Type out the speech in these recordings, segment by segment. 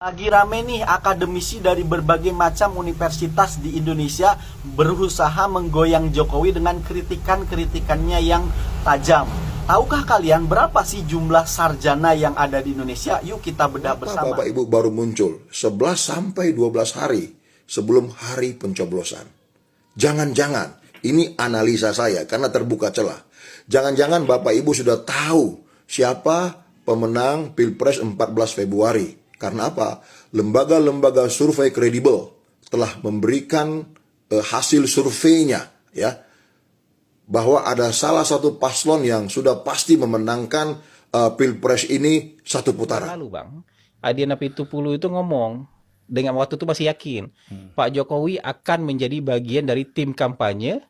Lagi rame nih akademisi dari berbagai macam universitas di Indonesia berusaha menggoyang Jokowi dengan kritikan-kritikannya yang tajam. Tahukah kalian berapa sih jumlah sarjana yang ada di Indonesia? Yuk kita bedah bersama. Bapak Ibu baru muncul 11 sampai 12 hari sebelum hari pencoblosan. Jangan-jangan, ini analisa saya karena terbuka celah. Jangan-jangan Bapak Ibu sudah tahu siapa pemenang Pilpres 14 Februari. Karena apa? Lembaga-lembaga survei kredibel telah memberikan hasil surveinya, ya, bahwa ada salah satu paslon yang sudah pasti memenangkan Pilpres ini satu putaran. Lalu Bang, Adiana Pitupulu itu ngomong dengan waktu itu masih yakin Pak Jokowi akan menjadi bagian dari tim kampanye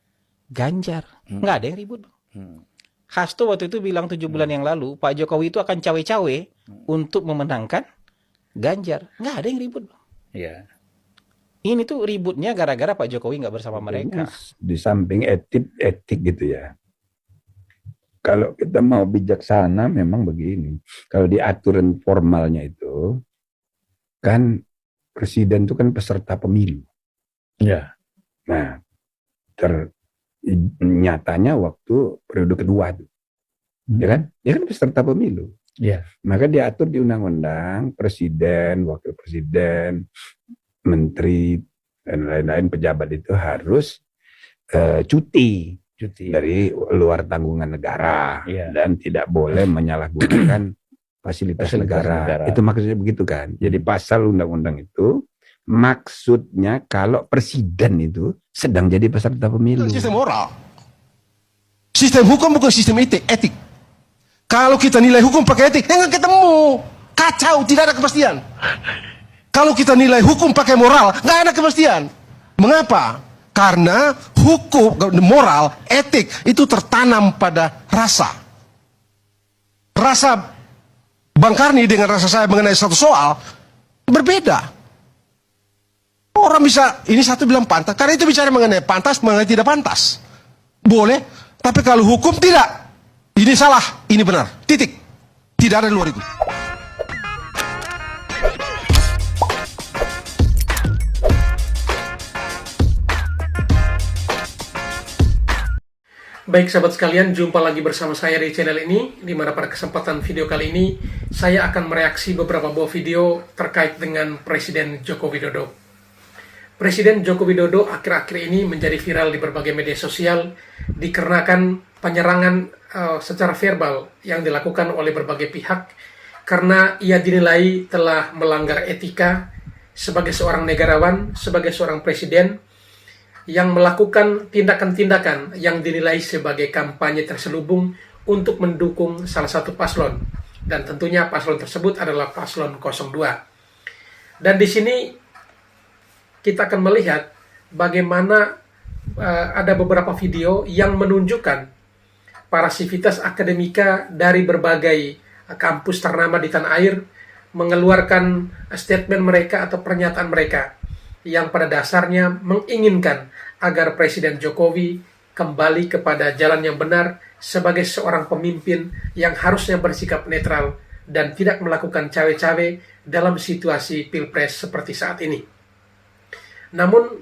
Ganjar. Nggak ada yang ribut Bang. Hasto waktu itu bilang 7 bulan yang lalu Pak Jokowi itu akan cawe-cawe untuk memenangkan Ganjar. Nggak ada yang ribut Bang. Ya. Ini tuh ributnya gara-gara Pak Jokowi nggak bersama mereka. Di samping etik gitu ya. Kalau kita mau bijaksana memang begini. Kalau di aturan formalnya itu kan presiden itu kan peserta pemilu. Ya. Nah, nyatanya waktu periode kedua tuh. Ya kan? Dia kan peserta pemilu. Ya. Maka diatur di undang-undang presiden, wakil presiden, menteri dan lain-lain pejabat itu harus cuti dari luar tanggungan negara, dan tidak boleh menyalahgunakan fasilitas negara. Itu maksudnya begitu kan. Jadi pasal undang-undang itu maksudnya kalau presiden itu sedang jadi peserta pemilu. Sistem moral. Sistem hukum bukan sistem etik. Kalau kita nilai hukum pakai etik, nggak ketemu. Kacau, tidak ada kepastian. Kalau kita nilai hukum pakai moral, nggak ada kepastian. Mengapa? Karena hukum, moral, etik itu tertanam pada rasa. Rasa Bang Karni dengan rasa saya mengenai satu soal berbeda. Orang bisa, ini satu bilang pantas, karena itu bicara mengenai pantas, mengenai tidak pantas. Boleh, tapi kalau hukum tidak. Ini salah, ini benar. Titik. Tidak ada di luar itu. Baik sahabat sekalian, jumpa lagi bersama saya di channel ini, di mana pada kesempatan video kali ini saya akan mereaksi beberapa buah video terkait dengan Presiden Joko Widodo. Presiden Joko Widodo akhir-akhir ini menjadi viral di berbagai media sosial dikarenakan penyerangan secara verbal yang dilakukan oleh berbagai pihak karena ia dinilai telah melanggar etika sebagai seorang negarawan, sebagai seorang presiden yang melakukan tindakan-tindakan yang dinilai sebagai kampanye terselubung untuk mendukung salah satu paslon, dan tentunya paslon tersebut adalah paslon 02. Dan di sini kita akan melihat bagaimana ada beberapa video yang menunjukkan para sivitas akademika dari berbagai kampus ternama di tanah air mengeluarkan statement mereka atau pernyataan mereka yang pada dasarnya menginginkan agar Presiden Jokowi kembali kepada jalan yang benar sebagai seorang pemimpin yang harusnya bersikap netral dan tidak melakukan cawe-cawe dalam situasi Pilpres seperti saat ini. Namun,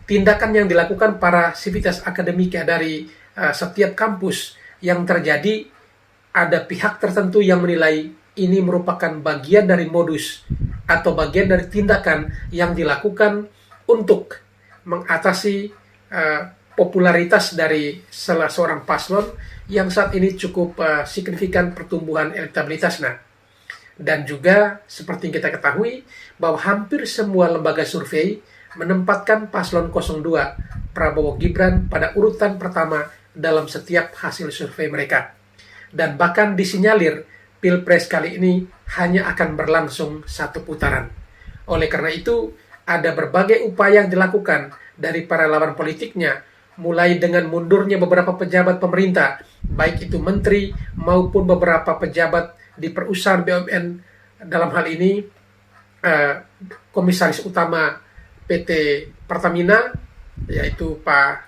tindakan yang dilakukan para sivitas akademika dari setiap kampus yang terjadi, ada pihak tertentu yang menilai ini merupakan bagian dari modus atau bagian dari tindakan yang dilakukan untuk mengatasi popularitas dari salah seorang paslon yang saat ini cukup signifikan pertumbuhan elektabilitasnya. Dan juga seperti yang kita ketahui bahwa hampir semua lembaga survei menempatkan paslon 02 Prabowo Gibran pada urutan pertama dalam setiap hasil survei mereka. Dan bahkan disinyalir Pilpres kali ini hanya akan berlangsung satu putaran. Oleh karena itu, ada berbagai upaya yang dilakukan dari para lawan politiknya, mulai dengan mundurnya beberapa pejabat pemerintah, baik itu menteri maupun beberapa pejabat di perusahaan BUMN, dalam hal ini Komisaris Utama PT Pertamina, yaitu Pak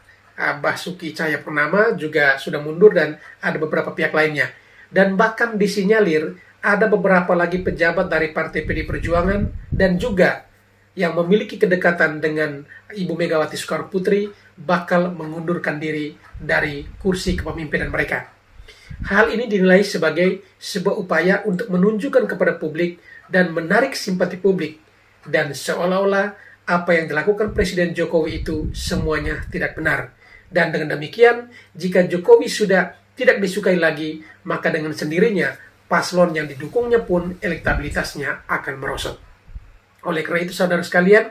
Basuki Cahayapurnama juga sudah mundur, dan ada beberapa pihak lainnya. Dan bahkan disinyalir ada beberapa lagi pejabat dari Partai PD Perjuangan dan juga yang memiliki kedekatan dengan Ibu Megawati Soekarno Putri bakal mengundurkan diri dari kursi kepemimpinan mereka. Hal ini dinilai sebagai sebuah upaya untuk menunjukkan kepada publik dan menarik simpati publik, dan seolah-olah apa yang dilakukan Presiden Jokowi itu semuanya tidak benar. Dan dengan demikian, jika Jokowi sudah tidak disukai lagi, maka dengan sendirinya paslon yang didukungnya pun elektabilitasnya akan merosot. Oleh karena itu, saudara sekalian,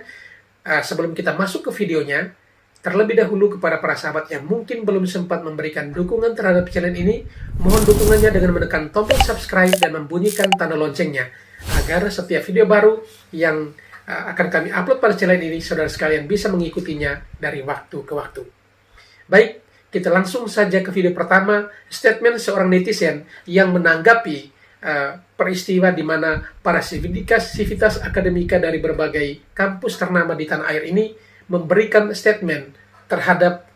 sebelum kita masuk ke videonya, terlebih dahulu kepada para sahabat yang mungkin belum sempat memberikan dukungan terhadap channel ini, mohon dukungannya dengan menekan tombol subscribe dan membunyikan tanda loncengnya, agar setiap video baru yang akan kami upload pada channel ini, saudara sekalian bisa mengikutinya dari waktu ke waktu. Baik, kita langsung saja ke video pertama, statement seorang netizen yang menanggapi peristiwa di mana para sivitas akademika dari berbagai kampus ternama di tanah air ini memberikan statement terhadap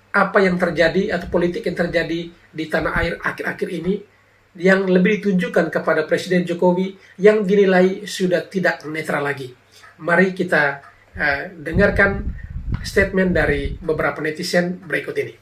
apa yang terjadi atau politik yang terjadi di tanah air akhir-akhir ini, yang lebih ditunjukkan kepada Presiden Jokowi yang dinilai sudah tidak netral lagi. Mari kita dengarkan statement dari beberapa netizen berikut ini.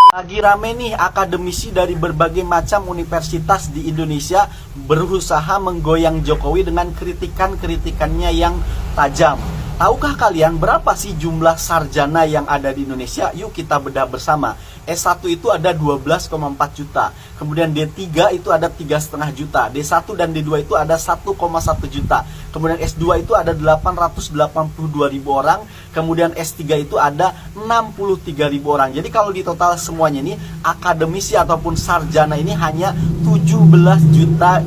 Lagi rame nih, akademisi dari berbagai macam universitas di Indonesia berusaha menggoyang Jokowi dengan kritikan-kritikannya yang tajam. Tahukah kalian berapa sih jumlah sarjana yang ada di Indonesia? Yuk kita bedah bersama. S1 itu ada 12,4 juta. Kemudian D3 itu ada 3,5 juta. D1 dan D2 itu ada 1,1 juta. Kemudian S2 itu ada 882 ribu orang. Kemudian S3 itu ada 63 ribu orang. Jadi kalau di total semuanya ini, akademisi ataupun sarjana ini hanya 17 juta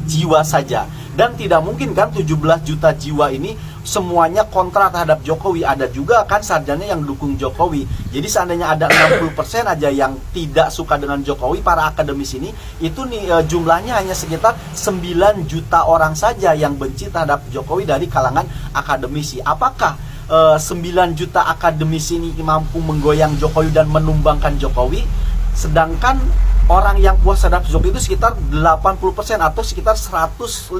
jiwa saja. Dan tidak mungkin kan 17 juta jiwa ini semuanya kontra terhadap Jokowi. Ada juga kan sarjana yang dukung Jokowi. Jadi seandainya ada 60% aja yang tidak suka dengan Jokowi, para akademis ini, itu nih jumlahnya hanya sekitar 9 juta orang saja yang benci terhadap Jokowi dari kalangan akademisi. Apakah 9 juta akademisi ini mampu menggoyang Jokowi dan menumbangkan Jokowi? Sedangkan orang yang puas terhadap Jokowi itu sekitar 80% atau sekitar 150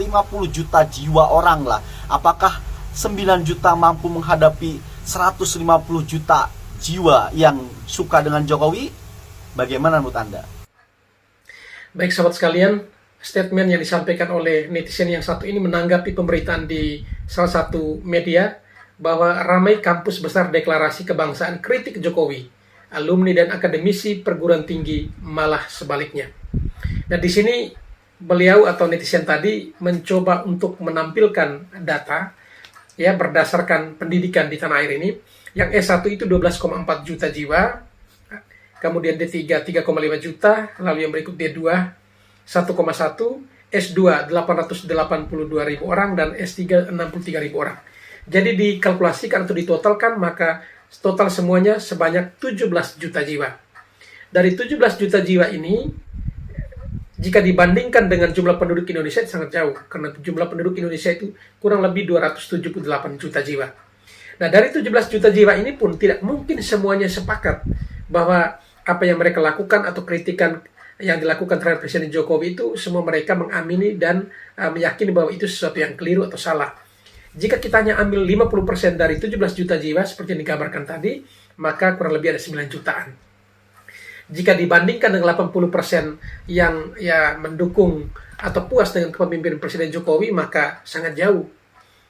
juta jiwa orang lah. Apakah 9 juta mampu menghadapi 150 juta jiwa yang suka dengan Jokowi? Bagaimana menurut Anda? Baik sahabat sekalian, statement yang disampaikan oleh netizen yang satu ini menanggapi pemberitaan di salah satu media bahwa ramai kampus besar deklarasi kebangsaan kritik Jokowi, alumni dan akademisi perguruan tinggi malah sebaliknya. Nah, di sini beliau atau netizen tadi mencoba untuk menampilkan data ya berdasarkan pendidikan di tanah air ini, yang S1 itu 12,4 juta jiwa, kemudian D3 3,5 juta, lalu yang berikut D2 1,1, S2 882 ribu orang, dan S3 63 ribu orang. Jadi dikalkulasikan atau ditotalkan, maka total semuanya sebanyak 17 juta jiwa. Dari 17 juta jiwa ini, jika dibandingkan dengan jumlah penduduk Indonesia sangat jauh, karena jumlah penduduk Indonesia itu kurang lebih 278 juta jiwa. Nah, dari 17 juta jiwa ini pun tidak mungkin semuanya sepakat bahwa apa yang mereka lakukan atau kritikan yang dilakukan terhadap Presiden Jokowi itu semua mereka mengamini dan meyakini bahwa itu sesuatu yang keliru atau salah. Jika kita hanya ambil 50% dari 17 juta jiwa seperti yang digambarkan tadi, maka kurang lebih ada 9 jutaan. Jika dibandingkan dengan 80% yang mendukung atau puas dengan kepemimpinan Presiden Jokowi, maka sangat jauh.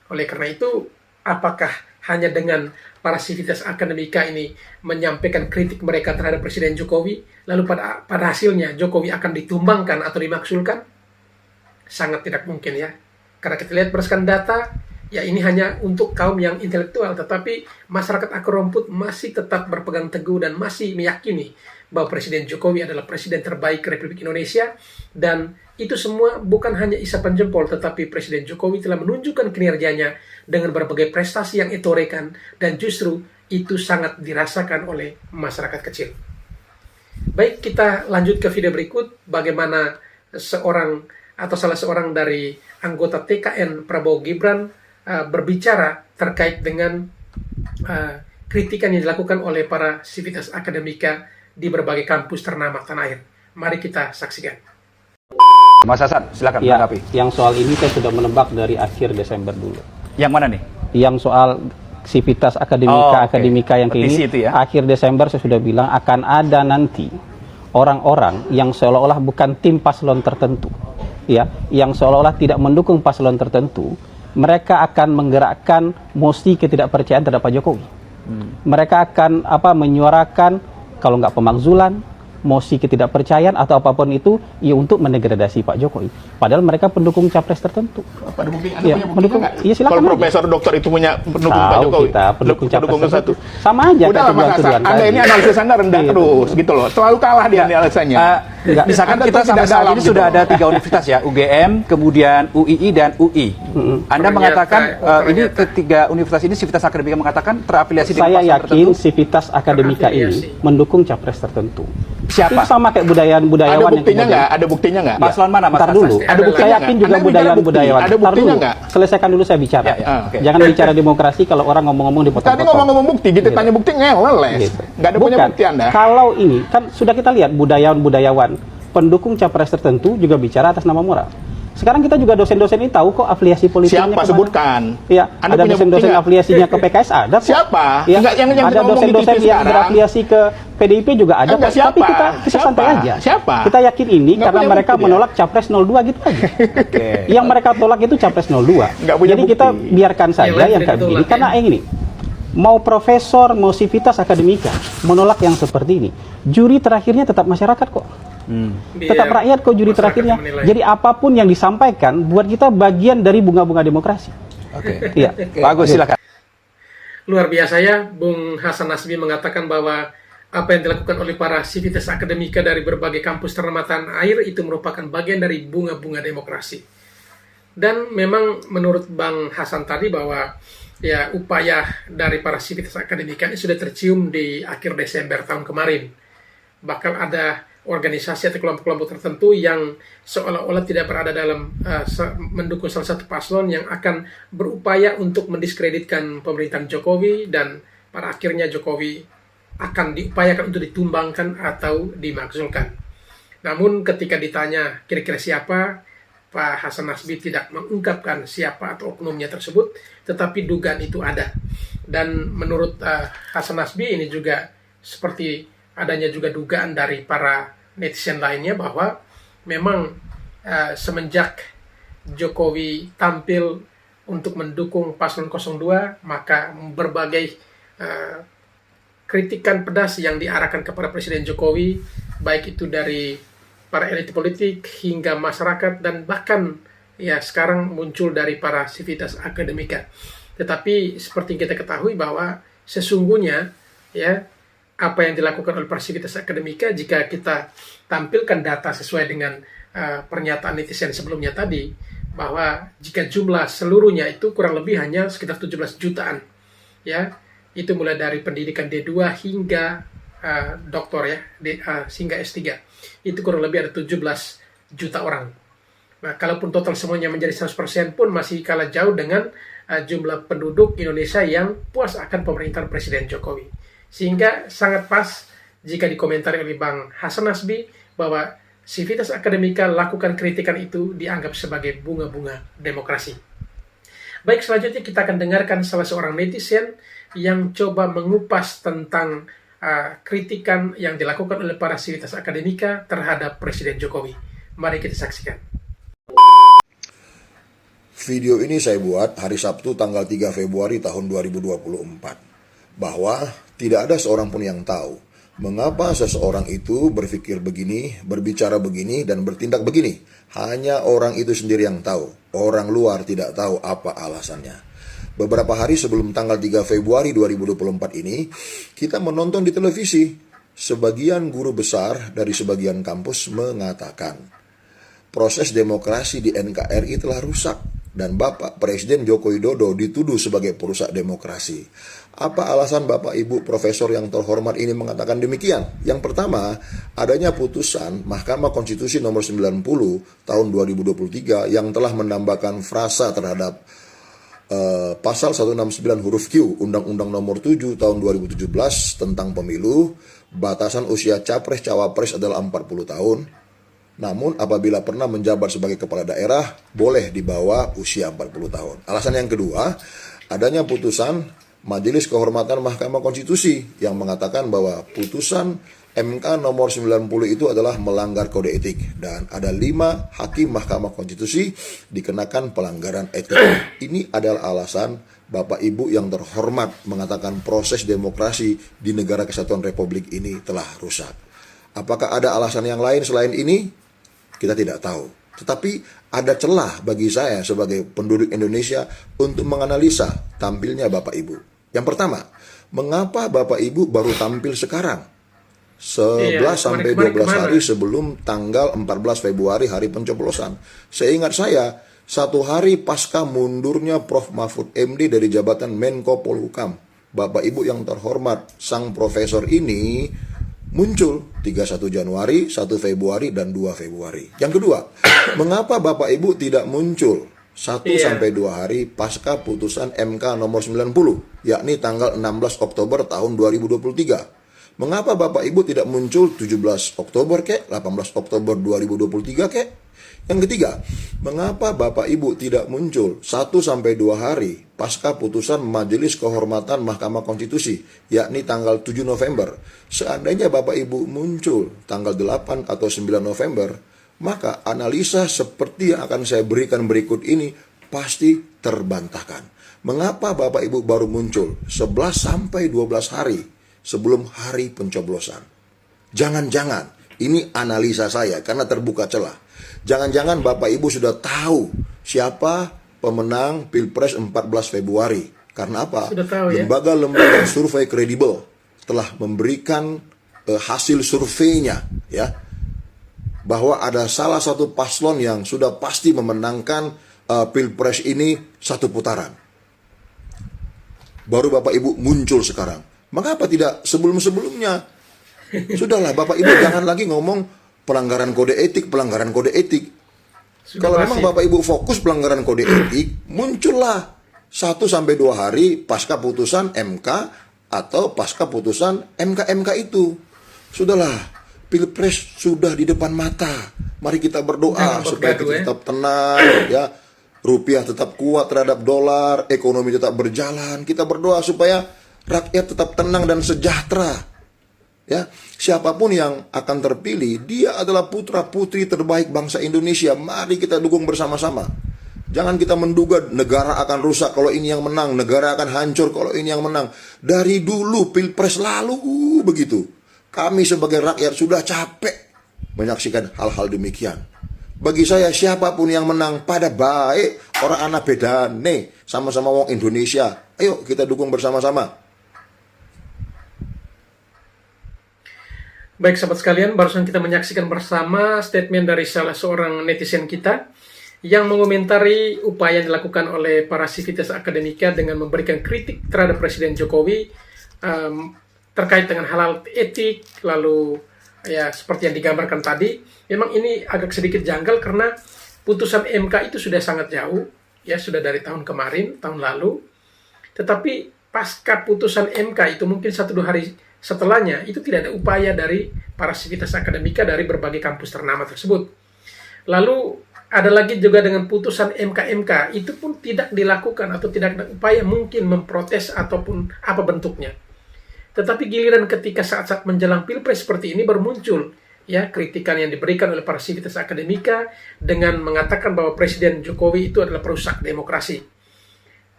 Oleh karena itu, apakah hanya dengan para sivitas akademika ini menyampaikan kritik mereka terhadap Presiden Jokowi, lalu pada hasilnya Jokowi akan ditumbangkan atau dimaksulkan? Sangat tidak mungkin ya. Karena kita lihat berdasarkan data, ya ini hanya untuk kaum yang intelektual, tetapi masyarakat akar rumput masih tetap berpegang teguh dan masih meyakini bahwa Presiden Jokowi adalah presiden terbaik Republik Indonesia, dan itu semua bukan hanya isapan jempol, tetapi Presiden Jokowi telah menunjukkan kinerjanya dengan berbagai prestasi yang itorekan, dan justru itu sangat dirasakan oleh masyarakat kecil. Baik, kita lanjut ke video berikut, bagaimana salah seorang dari anggota TKN Prabowo Gibran berbicara terkait dengan kritikan yang dilakukan oleh para sivitas akademika di berbagai kampus ternama tanah air. Mari kita saksikan. Mas Hasan, silakan Ya, menanggapi. yang soal ini saya sudah menebak dari akhir Desember dulu. Yang mana nih? Yang soal Sivitas Akademika, Oh, oke. Akademika yang Petisi ini, itu ya? akhir Desember saya sudah bilang akan ada nanti orang-orang yang seolah-olah bukan tim paslon tertentu, ya, yang seolah-olah tidak mendukung paslon tertentu, mereka akan menggerakkan mosi ketidakpercayaan terhadap Pak Jokowi. Mereka akan menyuarakan kalau nggak pemakzulan, mosi ketidakpercayaan atau apapun itu, ya untuk mendegradasi Pak Jokowi. Padahal mereka pendukung capres tertentu. Pada bukti, Anda Iya, punya buktinya mendukung. nggak? Iya, silakan Kalau aja. profesor doktor itu punya pendukung Pak Tahu Jokowi. kita pendukung capres Pendukung tertentu. satu. Sama aja Udah lah Mas Hasan, tuduhan Anda tadi. ini analisis Anda rendah Iya. terus gitu loh. Selalu kalah dia analisanya. Enggak. Misalkan Anda kita tuh sampai tidak saat dalam ini gitu sudah loh. ada 3 universitas ya, UGM, kemudian UII dan UI. Anda mengatakan ini ketiga universitas ini Sivitas Akademika mengatakan terafiliasi dengan Saya paslon yakin tertentu. Sivitas Akademika ini Terafiliasi. mendukung capres tertentu. Siapa? Itu sama kayak Ada budayawan buktinya nggak? Ada buktinya nggak? Paslon mana Mas Ntar Hasan? dulu. Ada Saya buktinya yakin nggak? juga Anda bicara bukti. budayawan. Ada Ntar buktinya dulu. nggak? Selesaikan dulu saya bicara. Ya, ya. Oke. Jangan bicara demokrasi kalau orang ngomong-ngomong Tadi dipotong-potong. ngomong-ngomong bukti, kita tanya bukti ngeles. Gitu. Nggak ada punya Bukan. bukti Anda. Kalau ini kan sudah kita lihat budayawan pendukung capres tertentu juga bicara atas nama moral. Sekarang kita juga dosen-dosen ini tahu kok afiliasi politiknya Siapa kemana. sebutkan? Iya, Anda ada punya dosen-dosen bukti nggak? afiliasinya ke PKS ada kok. Siapa? Ya, Enggak, yang ada ngomong di dosen-dosen TV yang sekarang. berafiliasi ke PDIP juga ada Enggak, kok. Tapi siapa? kita Siapa? santai aja. Siapa? Kita yakin ini Nggak karena punya mereka bukti dia. menolak capres 02 gitu aja. Oke. Yang mereka tolak itu capres 02. Nggak punya Jadi bukti. kita biarkan saja lain yang tidak kayak begini ditolak, karena ya. yang ini mau profesor, mau Sivitas Akademika menolak yang seperti ini. Juri terakhirnya tetap masyarakat kok. Tetap rakyat kok juri Masyarakat terakhirnya. yang menilai. Jadi apapun yang disampaikan buat kita bagian dari bunga-bunga demokrasi. Oke. Iya. Bagus, silakan. Luar biasa ya, Bung Hasan Nasbi mengatakan bahwa apa yang dilakukan oleh para Sivitas Akademika dari berbagai kampus ternama tanah air itu merupakan bagian dari bunga-bunga demokrasi. Dan memang menurut Bang Hasan tadi bahwa ya upaya dari para Sivitas Akademika ini sudah tercium di akhir Desember tahun kemarin. Bahkan ada organisasi atau kelompok-kelompok tertentu yang seolah-olah tidak berada dalam mendukung salah satu paslon yang akan berupaya untuk mendiskreditkan pemerintahan Jokowi, dan pada akhirnya Jokowi akan diupayakan untuk ditumbangkan atau dimakzulkan. Namun ketika ditanya kira-kira siapa, Pak Hasan Nasbi tidak mengungkapkan siapa atau oknumnya tersebut, tetapi dugaan itu ada. Dan menurut Hasan Nasbi ini juga seperti adanya juga dugaan dari para netizen lainnya bahwa memang semenjak Jokowi tampil untuk mendukung paslon 02, maka berbagai kritikan pedas yang diarahkan kepada Presiden Jokowi, baik itu dari para elit politik hingga masyarakat, dan bahkan ya sekarang muncul dari para Sivitas Akademika. Tetapi seperti kita ketahui bahwa sesungguhnya ya apa yang dilakukan oleh para Sivitas Akademika, jika kita tampilkan data sesuai dengan pernyataan netizen sebelumnya tadi, bahwa jika jumlah seluruhnya itu kurang lebih hanya sekitar 17 jutaan, ya itu mulai dari pendidikan D2 hingga doktor ya, hingga S3, itu kurang lebih ada 17 juta orang. Nah, kalaupun total semuanya menjadi 100% pun masih kalah jauh dengan jumlah penduduk Indonesia yang puas akan pemerintahan Presiden Jokowi. Sehingga sangat pas jika dikomentari oleh Bang Hasan Nasbi bahwa Sivitas Akademika lakukan kritikan itu dianggap sebagai bunga-bunga demokrasi. Baik, selanjutnya kita akan dengarkan salah seorang netizen yang coba mengupas tentang kritikan yang dilakukan oleh para Sivitas Akademika terhadap Presiden Jokowi. Mari kita saksikan. Video ini saya buat hari Sabtu tanggal 3 Februari tahun 2024. Bahwa tidak ada seorang pun yang tahu mengapa seseorang itu berpikir begini, berbicara begini, dan bertindak begini. Hanya orang itu sendiri yang tahu. Orang luar tidak tahu apa alasannya. Beberapa hari sebelum tanggal 3 Februari 2024 ini, kita menonton di televisi. Sebagian guru besar dari sebagian kampus mengatakan, proses demokrasi di NKRI telah rusak dan Bapak Presiden Joko Widodo dituduh sebagai perusak demokrasi. Apa alasan Bapak Ibu Profesor yang terhormat ini mengatakan demikian? Yang pertama, adanya putusan Mahkamah Konstitusi nomor 90 tahun 2023 yang telah menambahkan frasa terhadap pasal 169 huruf Q Undang-Undang nomor 7 tahun 2017 tentang pemilu, batasan usia capres-cawapres adalah 40 tahun. Namun apabila pernah menjabat sebagai kepala daerah, boleh di bawah usia 40 tahun. Alasan yang kedua, adanya putusan Majelis Kehormatan Mahkamah Konstitusi yang mengatakan bahwa putusan MK nomor 90 itu adalah melanggar kode etik. Dan ada 5 hakim Mahkamah Konstitusi dikenakan pelanggaran etik. Ini adalah alasan Bapak Ibu yang terhormat mengatakan proses demokrasi di negara kesatuan Republik ini telah rusak. Apakah ada alasan yang lain selain ini? Kita tidak tahu. Tetapi ada celah bagi saya sebagai penduduk Indonesia untuk menganalisa tampilnya Bapak Ibu. Yang pertama, mengapa Bapak Ibu baru tampil sekarang? 11 sampai 12 hari sebelum tanggal 14 Februari hari pencoblosan. Seingat saya, 1 hari pasca mundurnya Prof. Mahfud MD dari jabatan Menko Polhukam, Bapak Ibu yang terhormat, sang profesor ini muncul 31 Januari, 1 Februari, dan 2 Februari. Yang kedua, mengapa Bapak Ibu tidak muncul 1 sampai 2 hari pasca putusan MK nomor 90, yakni tanggal 16 Oktober tahun 2023? Mengapa Bapak Ibu tidak muncul 17 Oktober kek, 18 Oktober 2023 kek? Yang ketiga, mengapa Bapak Ibu tidak muncul 1 sampai 2 hari pasca putusan Majelis Kehormatan Mahkamah Konstitusi, yakni tanggal 7 November? Seandainya Bapak Ibu muncul tanggal 8 atau 9 November, maka analisa seperti yang akan saya berikan berikut ini pasti terbantahkan. Mengapa Bapak Ibu baru muncul 11 sampai 12 hari sebelum hari pencoblosan? Jangan-jangan, ini analisa saya karena terbuka celah. Jangan-jangan Bapak Ibu sudah tahu siapa pemenang Pilpres 14 Februari. Karena apa? Sudah tahu, ya? Lembaga survei kredibel telah memberikan hasil surveinya, ya, bahwa ada salah satu paslon yang sudah pasti memenangkan Pilpres ini 1 putaran. Baru Bapak Ibu muncul sekarang. Mengapa tidak sebelum-sebelumnya? Sudahlah Bapak Ibu jangan lagi ngomong pelanggaran kode etik. Kalau memang Bapak Ibu fokus pelanggaran kode etik, muncullah 1 sampai 2 hari pasca putusan MK atau pasca putusan MK itu. Sudahlah, Pilpres sudah di depan mata. Mari kita berdoa supaya kita tetap tenang, ya. Rupiah tetap kuat terhadap dolar, ekonomi tetap berjalan. Kita berdoa supaya rakyat tetap tenang dan sejahtera. Ya, siapapun yang akan terpilih, dia adalah putra-putri terbaik bangsa Indonesia. Mari kita dukung bersama-sama. Jangan kita menduga negara akan rusak kalau ini yang menang, negara akan hancur kalau ini yang menang. Dari dulu Pilpres lalu begitu. Kami sebagai rakyat sudah capek menyaksikan hal-hal demikian. Bagi saya siapapun yang menang pada baik, orang anak beda nih, sama-sama wong Indonesia. Ayo kita dukung bersama-sama. Baik sahabat sekalian, barusan kita menyaksikan bersama statement dari salah seorang netizen kita yang mengomentari upaya yang dilakukan oleh para sivitas akademika dengan memberikan kritik terhadap Presiden Jokowi terkait dengan hal-hal etik, lalu ya seperti yang digambarkan tadi. Memang ini agak sedikit janggal karena putusan MK itu sudah sangat jauh, ya sudah dari tahun kemarin, tahun lalu. Tetapi pasca putusan MK itu mungkin 1-2 hari setelahnya itu tidak ada upaya dari para sivitas akademika dari berbagai kampus ternama tersebut. Lalu ada lagi juga dengan putusan MK itu pun tidak dilakukan atau tidak ada upaya mungkin memprotes ataupun apa bentuknya. Tetapi giliran ketika saat-saat menjelang Pilpres seperti ini baru muncul ya kritikan yang diberikan oleh para sivitas akademika dengan mengatakan bahwa Presiden Jokowi itu adalah perusak demokrasi.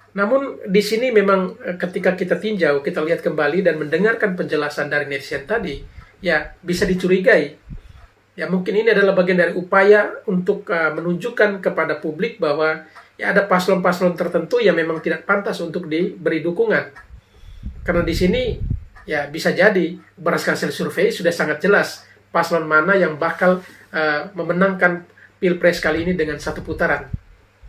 Namun di sini memang ketika kita tinjau, kita lihat kembali dan mendengarkan penjelasan dari netizen tadi, ya bisa dicurigai. Ya mungkin ini adalah bagian dari upaya untuk menunjukkan kepada publik bahwa ya ada paslon-paslon tertentu yang memang tidak pantas untuk diberi dukungan. Karena di sini ya bisa jadi berdasarkan hasil survei sudah sangat jelas paslon mana yang bakal memenangkan Pilpres kali ini dengan 1 putaran.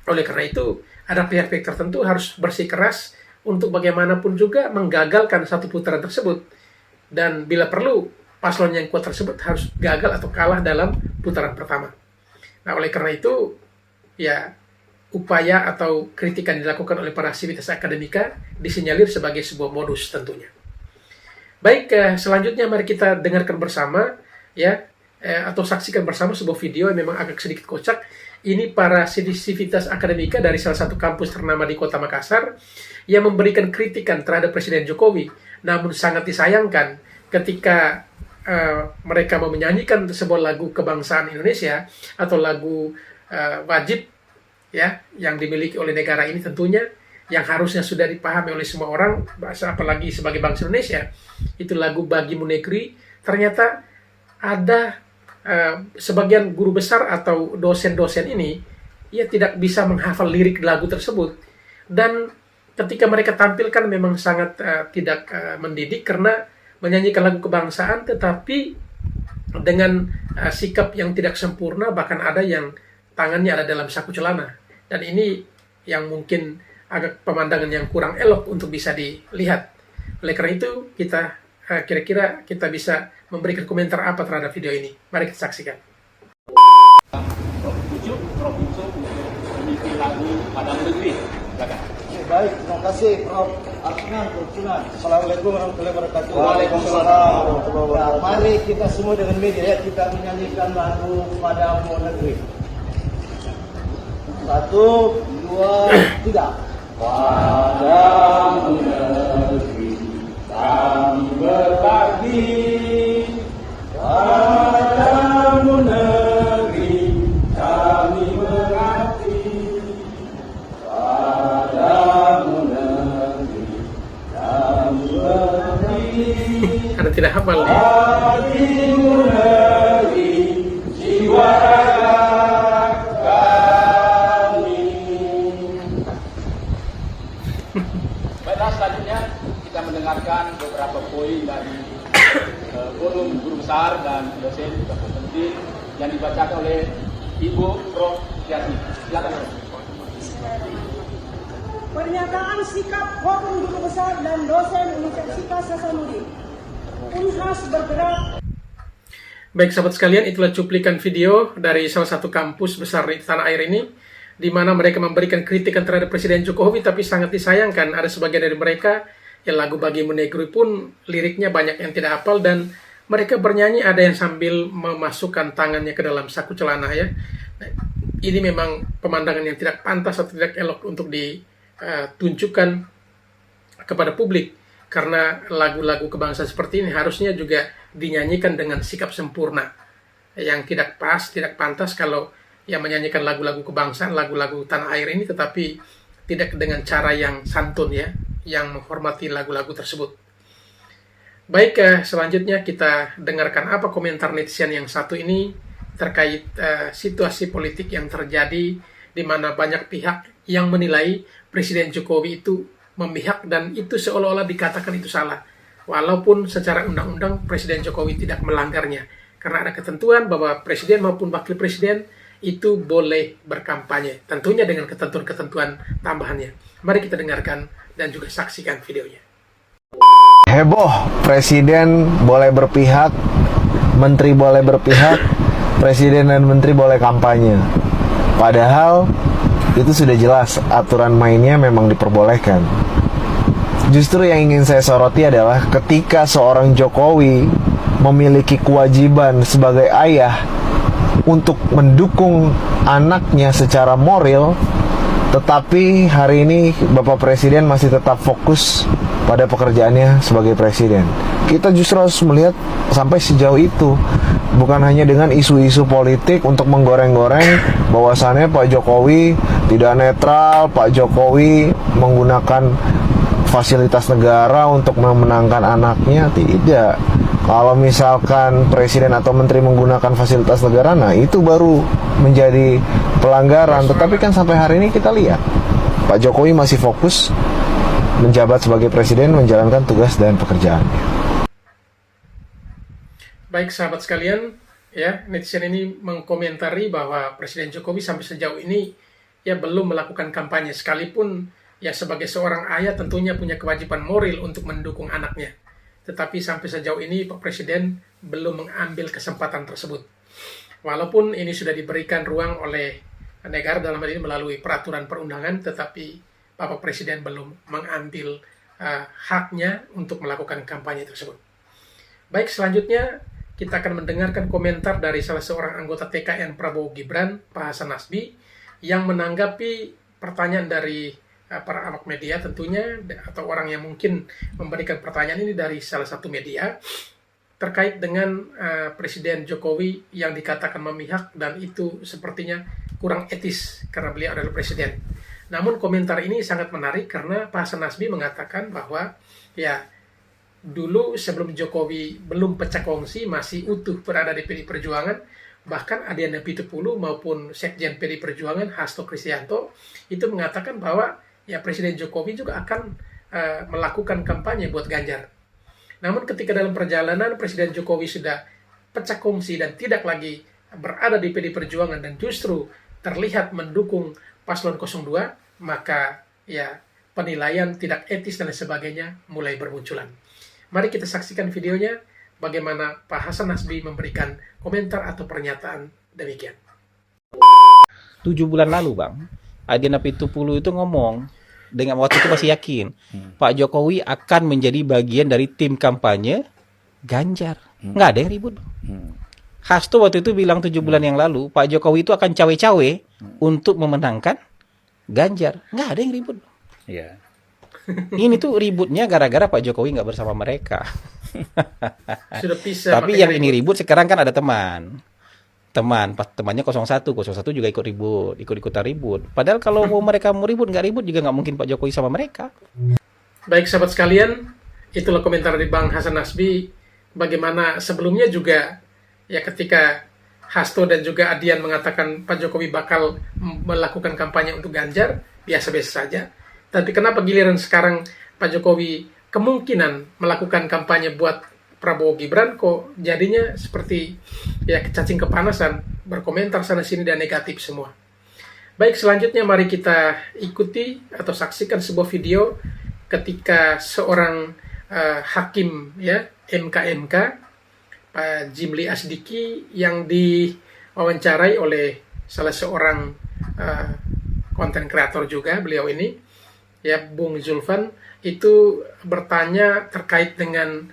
Oleh karena itu, ada pihak-pihak tertentu harus bersikeras untuk bagaimanapun juga menggagalkan 1 putaran tersebut. Dan bila perlu, paslon yang kuat tersebut harus gagal atau kalah dalam putaran pertama. Nah, oleh karena itu, ya upaya atau kritikan yang dilakukan oleh para sivitas akademika disinyalir sebagai sebuah modus tentunya. Baik, selanjutnya mari kita dengarkan bersama ya atau saksikan bersama sebuah video yang memang agak sedikit kocak. Ini para sivitas akademika dari salah satu kampus ternama di Kota Makassar yang memberikan kritikan terhadap Presiden Jokowi. Namun sangat disayangkan ketika mereka mau menyanyikan sebuah lagu kebangsaan Indonesia atau lagu wajib ya yang dimiliki oleh negara ini, tentunya yang harusnya sudah dipahami oleh semua orang, apalagi sebagai bangsa Indonesia, itu lagu Bagimu Negeri. Ternyata ada sebagian guru besar atau dosen-dosen ini ya tidak bisa menghafal lirik lagu tersebut, dan ketika mereka tampilkan memang sangat tidak mendidik karena menyanyikan lagu kebangsaan tetapi dengan sikap yang tidak sempurna, bahkan ada yang tangannya ada dalam saku celana, dan ini yang mungkin agak pemandangan yang kurang elok untuk bisa dilihat. Oleh karena itu kita kira-kira kita bisa memberikan komentar apa terhadap video ini. Mari kita saksikan. Baik, terima kasih Prof. Asnan Kurcunan. Assalamualaikum warahmatullahi wabarakatuh. Waalaikumsalam. Ya, mari kita semua dengan media kita menyanyikan lagu Padamu Negeri. 1, 2, 3. Padamu negeri kami berbakti, padamu negeri kami berbakti, padamu negeri kami berbakti. Karena tidak hafal ya. Padamu negeri jiwa Selanjutnya kita mendengarkan beberapa poin dari forum guru besar dan dosen penting yang dibacakan oleh Ibu Prof. Yati. Silakan. Pernyataan sikap forum guru besar dan dosen Universitas Hasanuddin. Unhas bergerak. Baik sahabat sekalian, itulah cuplikan video dari salah satu kampus besar di tanah air ini, di mana mereka memberikan kritikan terhadap Presiden Jokowi, tapi sangat disayangkan ada sebagian dari mereka yang lagu Bagimu Negeri pun liriknya banyak yang tidak hafal, dan mereka bernyanyi ada yang sambil memasukkan tangannya ke dalam saku celana ya. Nah, ini memang pemandangan yang tidak pantas atau tidak elok untuk ditunjukkan kepada publik, karena lagu-lagu kebangsaan seperti ini harusnya juga dinyanyikan dengan sikap sempurna. Yang tidak pas, tidak pantas kalau yang menyanyikan lagu-lagu kebangsaan, lagu-lagu tanah air ini, tetapi tidak dengan cara yang santun ya, yang menghormati lagu-lagu tersebut. Baik, selanjutnya kita dengarkan apa komentar netizen yang satu ini terkait situasi politik yang terjadi, di mana banyak pihak yang menilai Presiden Jokowi itu memihak, dan itu seolah-olah dikatakan itu salah, walaupun secara undang-undang Presiden Jokowi tidak melanggarnya, karena ada ketentuan bahwa presiden maupun wakil presiden itu boleh berkampanye, tentunya dengan ketentuan-ketentuan tambahannya. Mari kita dengarkan dan juga saksikan videonya. Heboh, presiden boleh berpihak, menteri boleh berpihak, presiden dan menteri boleh kampanye. Padahal itu sudah jelas aturan mainnya memang diperbolehkan. Justru yang ingin saya soroti adalah ketika seorang Jokowi memiliki kewajiban sebagai ayah untuk mendukung anaknya secara moral, tetapi hari ini Bapak Presiden masih tetap fokus pada pekerjaannya sebagai presiden. Kita justru harus melihat sampai sejauh itu, bukan hanya dengan isu-isu politik untuk menggoreng-goreng bahwasannya Pak Jokowi tidak netral, Pak Jokowi menggunakan fasilitas negara untuk memenangkan anaknya. Tidak. Kalau misalkan presiden atau menteri menggunakan fasilitas negara, nah itu baru menjadi pelanggaran. Tetapi kan sampai hari ini kita lihat Pak Jokowi masih fokus menjabat sebagai presiden, menjalankan tugas dan pekerjaannya. Baik sahabat sekalian, ya, netizen ini mengkomentari bahwa Presiden Jokowi sampai sejauh ini ya belum melakukan kampanye, sekalipun ya sebagai seorang ayah tentunya punya kewajiban moral untuk mendukung anaknya. Tetapi sampai sejauh ini Pak Presiden belum mengambil kesempatan tersebut. Walaupun ini sudah diberikan ruang oleh negara dalam hal ini melalui peraturan perundangan, tetapi Bapak Presiden belum mengambil haknya untuk melakukan kampanye tersebut. Baik, selanjutnya kita akan mendengarkan komentar dari salah seorang anggota TKN Prabowo Gibran, Pak Hasan Nasbi, yang menanggapi pertanyaan dari para awak media tentunya, atau orang yang mungkin memberikan pertanyaan ini dari salah satu media, terkait dengan Presiden Jokowi yang dikatakan memihak dan itu sepertinya kurang etis karena beliau adalah presiden. Namun komentar ini sangat menarik karena Pak Hasan Nasbi mengatakan bahwa ya dulu sebelum Jokowi belum pecah kongsi masih utuh berada di PDI Perjuangan, bahkan Adiana Pitupulu maupun Sekjen PDI Perjuangan Hasto Kristianto itu mengatakan bahwa ya Presiden Jokowi juga akan melakukan kampanye buat Ganjar. Namun ketika dalam perjalanan Presiden Jokowi sudah pecah kongsi dan tidak lagi berada di PDI Perjuangan dan justru terlihat mendukung Paslon 02, maka ya penilaian tidak etis dan sebagainya mulai bermunculan. Mari kita saksikan videonya bagaimana Pak Hasan Nasbi memberikan komentar atau pernyataan demikian. 7 bulan lalu Bang, Adiana Pitupulu itu ngomong dengan waktu itu masih yakin Pak Jokowi akan menjadi bagian dari tim kampanye Ganjar. Nggak ada yang ribut. Hasto waktu itu bilang 7 bulan yang lalu Pak Jokowi itu akan cawe-cawe untuk memenangkan Ganjar. Nggak ada yang ribut. Iya. Ini tuh ributnya gara-gara Pak Jokowi nggak bersama mereka. Sudah pisah. Tapi yang ini ribut sekarang kan ada temannya 01 juga ikut ribut, ikut-ikutan ribut. Padahal kalau mereka mau ribut juga nggak mungkin Pak Jokowi sama mereka. Baik sahabat sekalian, itulah komentar dari Bang Hasan Nasbi. Bagaimana sebelumnya juga ya ketika Hasto dan juga Adian mengatakan Pak Jokowi bakal melakukan kampanye untuk Ganjar, biasa-biasa saja. Tapi kenapa giliran sekarang Pak Jokowi kemungkinan melakukan kampanye buat Prabowo Gibran kok jadinya seperti ya cacing kepanasan, berkomentar sana sini dan negatif semua. Baik, selanjutnya mari kita ikuti atau saksikan sebuah video ketika seorang hakim ya MK Pak Jimli Asdiki yang diwawancarai oleh salah seorang konten kreator juga beliau ini ya Bung Zulfan itu bertanya terkait dengan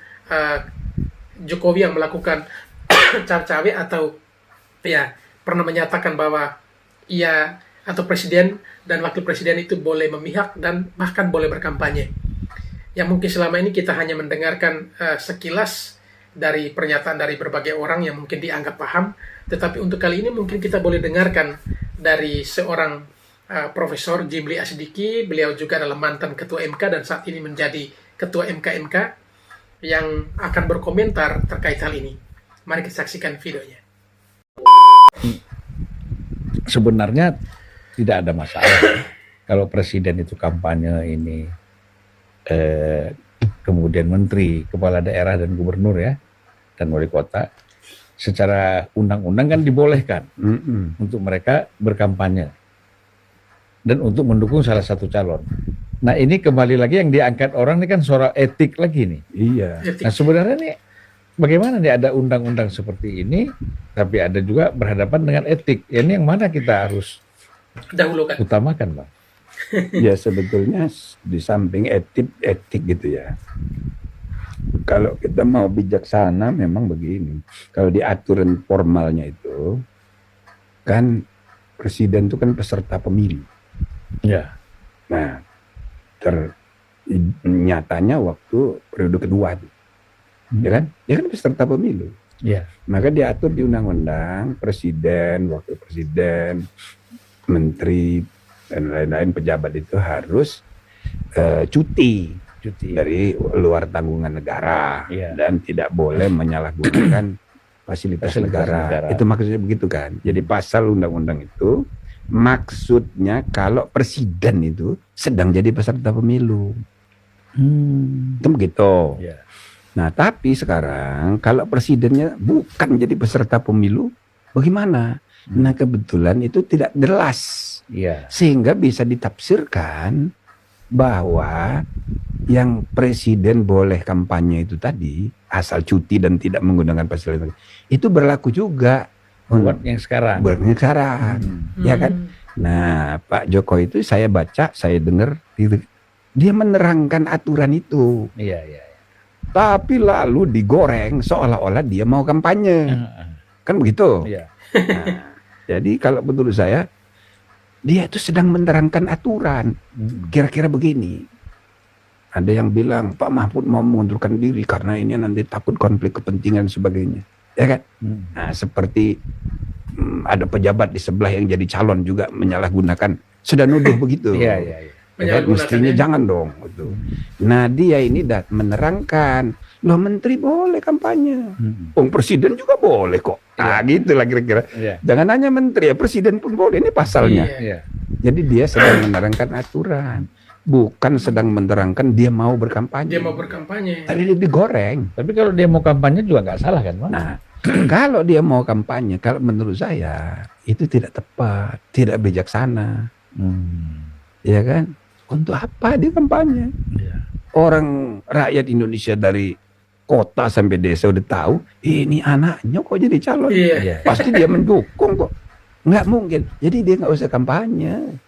Jokowi yang melakukan cawe-cawe atau ya pernah menyatakan bahwa ia atau presiden dan wakil presiden itu boleh memihak dan bahkan boleh berkampanye. Yang mungkin selama ini kita hanya mendengarkan sekilas dari pernyataan dari berbagai orang yang mungkin dianggap paham, tetapi untuk kali ini mungkin kita boleh dengarkan dari seorang Profesor Jimli Asdiki. Beliau juga adalah mantan ketua MK dan saat ini menjadi ketua MK yang akan berkomentar terkait hal ini. Mari kita saksikan videonya. Sebenarnya tidak ada masalah kalau presiden itu kampanye ini kemudian menteri, kepala daerah dan gubernur ya dan wali kota secara undang-undang kan dibolehkan untuk mereka berkampanye dan untuk mendukung salah satu calon. Nah ini kembali lagi yang diangkat orang ini kan soal etik lagi nih. Iya. Nah sebenarnya nih bagaimana nih ada undang-undang seperti ini, tapi ada juga berhadapan dengan etik. Ya, ini yang mana kita harus dahulukan, utamakan, Bang? Ya sebetulnya di samping etik gitu ya. Kalau kita mau bijaksana memang begini. Kalau di aturan formalnya itu kan presiden itu kan peserta pemilu. Ya. Nah, nyatanya waktu periode kedua tuh. Ya kan? Dia kan peserta pemilu. Ya. Maka diatur di undang-undang presiden, wakil presiden, menteri dan lain-lain pejabat itu harus cuti dari luar tanggungan negara dan tidak boleh menyalahgunakan fasilitas negara. Itu maksudnya begitu kan. Jadi pasal undang-undang itu maksudnya kalau presiden itu sedang jadi peserta pemilu. Itu begitu. Ya. Nah, tapi sekarang kalau presidennya bukan jadi peserta pemilu, bagaimana? Nah, kebetulan itu tidak jelas. Ya. Sehingga bisa ditafsirkan bahwa yang presiden boleh kampanye itu tadi, asal cuti dan tidak menggunakan fasilitas, itu berlaku juga buat yang sekarang. Ya kan? Nah, Pak Jokowi itu saya baca, saya dengar, dia menerangkan aturan itu. Iya. tapi lalu digoreng seolah-olah dia mau kampanye. Kan begitu? Iya. Nah, jadi kalau menurut saya, dia itu sedang menerangkan aturan. Kira-kira begini. Ada yang bilang, Pak Mahfud mau mengundurkan diri karena ini nanti takut konflik kepentingan dan sebagainya. Ya kan? Nah, seperti ada pejabat di sebelah yang jadi calon juga menyalahgunakan. Sudah nuduh begitu. Iya, iya, iya. Ya kan? Mestinya jangan dong. Gitu. Nah, dia ini menerangkan, loh menteri boleh kampanye. Presiden juga boleh kok. Nah, gitu lah kira-kira. Iya. Jangan hanya menteri, ya presiden pun boleh. Ini pasalnya. Iya. Jadi dia sedang menerangkan aturan. Bukan sedang menerangkan dia mau berkampanye. Dia mau berkampanye. Tadi dia digoreng. Tapi kalau dia mau kampanye juga nggak salah kan, Pak? Nah, kalau dia mau kampanye, kalau menurut saya itu tidak tepat, tidak bijaksana. Ya kan? Untuk apa dia kampanye? Orang rakyat Indonesia dari kota sampai desa udah tahu ini anaknya kok jadi calon. Pasti dia mendukung kok. Nggak mungkin. Jadi dia nggak usah kampanye.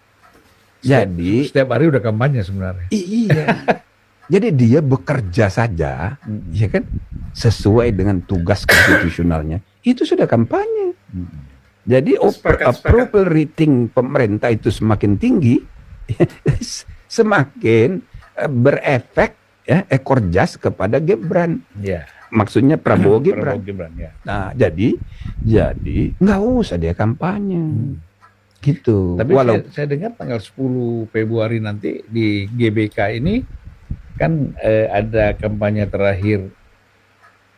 Jadi setiap hari udah kampanye sebenarnya. Iya. Jadi dia bekerja saja, ya kan, sesuai dengan tugas konstitusionalnya. Itu sudah kampanye. Jadi approval rating pemerintah itu semakin tinggi, semakin berefek ya, ekor jas kepada Gibran. Maksudnya Prabowo Gibran. Ya. Nah, jadi nggak usah dia kampanye. Gitu. Tapi saya dengar tanggal 10 Februari nanti di GBK ini kan ada kampanye terakhir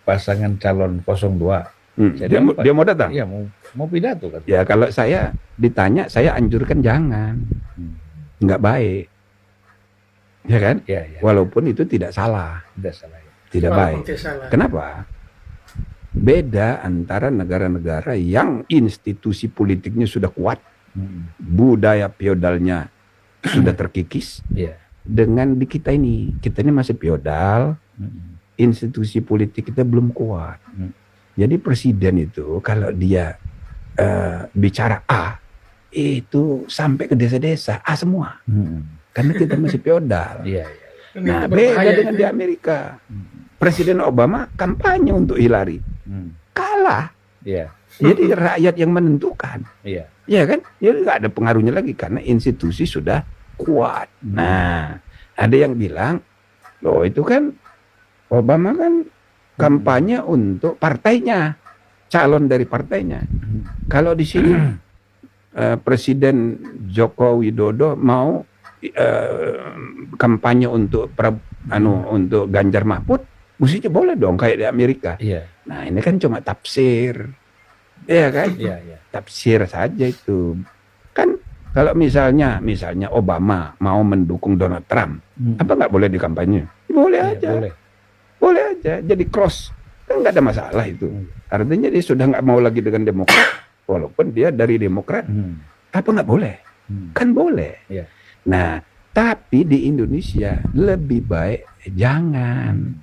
pasangan calon 02. Dia mau datang? Iya, mau pidato kan. Ya kalau saya ditanya, saya anjurkan jangan. Nggak baik. Ya kan? Ya. Walaupun itu tidak salah. Tidak salah. Ya. Tidak baik. Kenapa? Beda antara negara-negara yang institusi politiknya sudah kuat, budaya feodalnya sudah terkikis, dengan di kita ini masih feodal, institusi politik kita belum kuat. Jadi presiden itu kalau dia bicara A, itu sampai ke desa-desa A semua, karena kita masih feodal. Nah, beda dengan di Amerika. Presiden Obama kampanye untuk Hillary, kalah. Jadi rakyat yang menentukan. Iya kan? Ya nggak ada pengaruhnya lagi karena institusi sudah kuat. Nah, ada yang bilang, loh itu kan Obama kan kampanye untuk partainya, calon dari partainya. Kalau di sini Presiden Joko Widodo mau kampanye untuk untuk Ganjar Mahfud, mestinya boleh dong kayak di Amerika. Nah, ini kan cuma tafsir. Iya kan? Tafsir saja itu. Kan kalau misalnya Obama mau mendukung Donald Trump, apa nggak boleh di kampanye? Boleh aja. Boleh aja. Jadi cross. Kan nggak ada masalah itu. Artinya dia sudah nggak mau lagi dengan Demokrat, walaupun dia dari Demokrat. Apa nggak boleh? Kan boleh. Nah, tapi di Indonesia lebih baik jangan.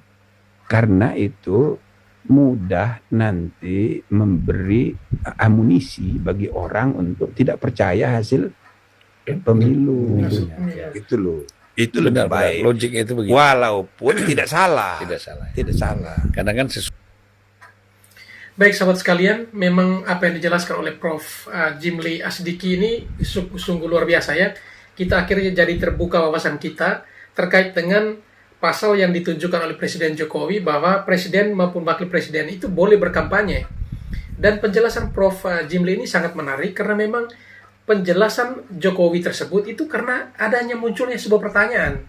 Karena itu mudah nanti memberi amunisi bagi orang untuk tidak percaya hasil pemilu. Itu loh. Itu lebih baik. Logiknya itu begitu. Walaupun tidak salah. Tidak salah. Karena kan Baik sahabat sekalian, memang apa yang dijelaskan oleh Prof. Jimli Asdiki ini sungguh luar biasa ya. Kita akhirnya jadi terbuka wawasan kita terkait dengan pasal yang ditunjukkan oleh Presiden Jokowi bahwa Presiden maupun Wakil Presiden itu boleh berkampanye. Dan penjelasan Prof. Jimli ini sangat menarik karena memang penjelasan Jokowi tersebut itu karena adanya munculnya sebuah pertanyaan.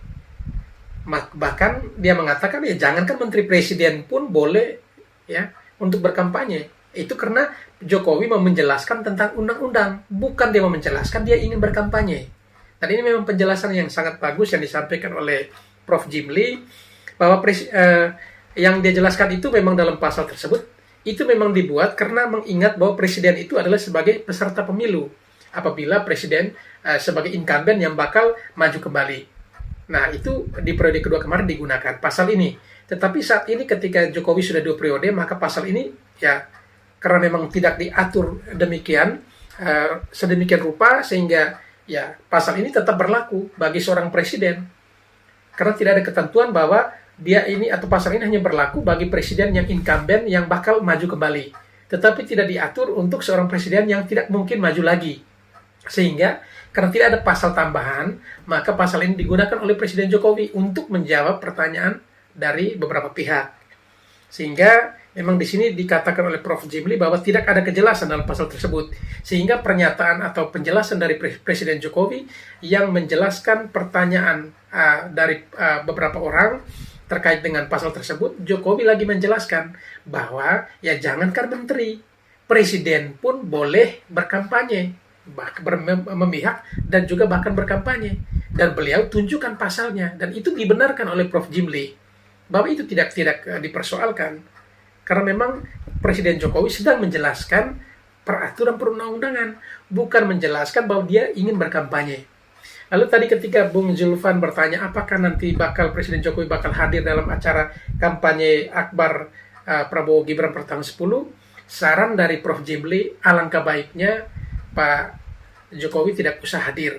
Bahkan dia mengatakan ya jangankan Menteri Presiden pun boleh ya untuk berkampanye. Itu karena Jokowi mau menjelaskan tentang undang-undang, bukan dia mau menjelaskan dia ingin berkampanye. Dan ini memang penjelasan yang sangat bagus yang disampaikan oleh Prof. Jimli, bahwa yang dia jelaskan itu memang dalam pasal tersebut, itu memang dibuat karena mengingat bahwa presiden itu adalah sebagai peserta pemilu, apabila presiden sebagai incumbent yang bakal maju kembali. Nah, itu di periode kedua kemarin digunakan pasal ini. Tetapi saat ini ketika Jokowi sudah 2 periode, maka pasal ini ya karena memang tidak diatur demikian, sedemikian rupa sehingga ya pasal ini tetap berlaku bagi seorang presiden. Karena tidak ada ketentuan bahwa dia ini atau pasal ini hanya berlaku bagi presiden yang incumbent yang bakal maju kembali, tetapi tidak diatur untuk seorang presiden yang tidak mungkin maju lagi. Sehingga karena tidak ada pasal tambahan, maka pasal ini digunakan oleh Presiden Jokowi untuk menjawab pertanyaan dari beberapa pihak. Sehingga memang di sini dikatakan oleh Prof. Jimli bahwa tidak ada kejelasan dalam pasal tersebut. Sehingga pernyataan atau penjelasan dari Presiden Jokowi yang menjelaskan pertanyaan dari beberapa orang terkait dengan pasal tersebut, Jokowi lagi menjelaskan bahwa ya jangankan menteri, presiden pun boleh berkampanye, memihak dan juga bahkan berkampanye, dan beliau tunjukkan pasalnya, dan itu dibenarkan oleh Prof. Jimli bahwa itu tidak dipersoalkan karena memang Presiden Jokowi sedang menjelaskan peraturan perundang-undangan, bukan menjelaskan bahwa dia ingin berkampanye. Lalu tadi ketika Bung Zulfan bertanya apakah nanti Presiden Jokowi bakal hadir dalam acara kampanye akbar Prabowo Gibran per tanggal 10, saran dari Prof. Jimli, alangkah baiknya Pak Jokowi tidak usah hadir.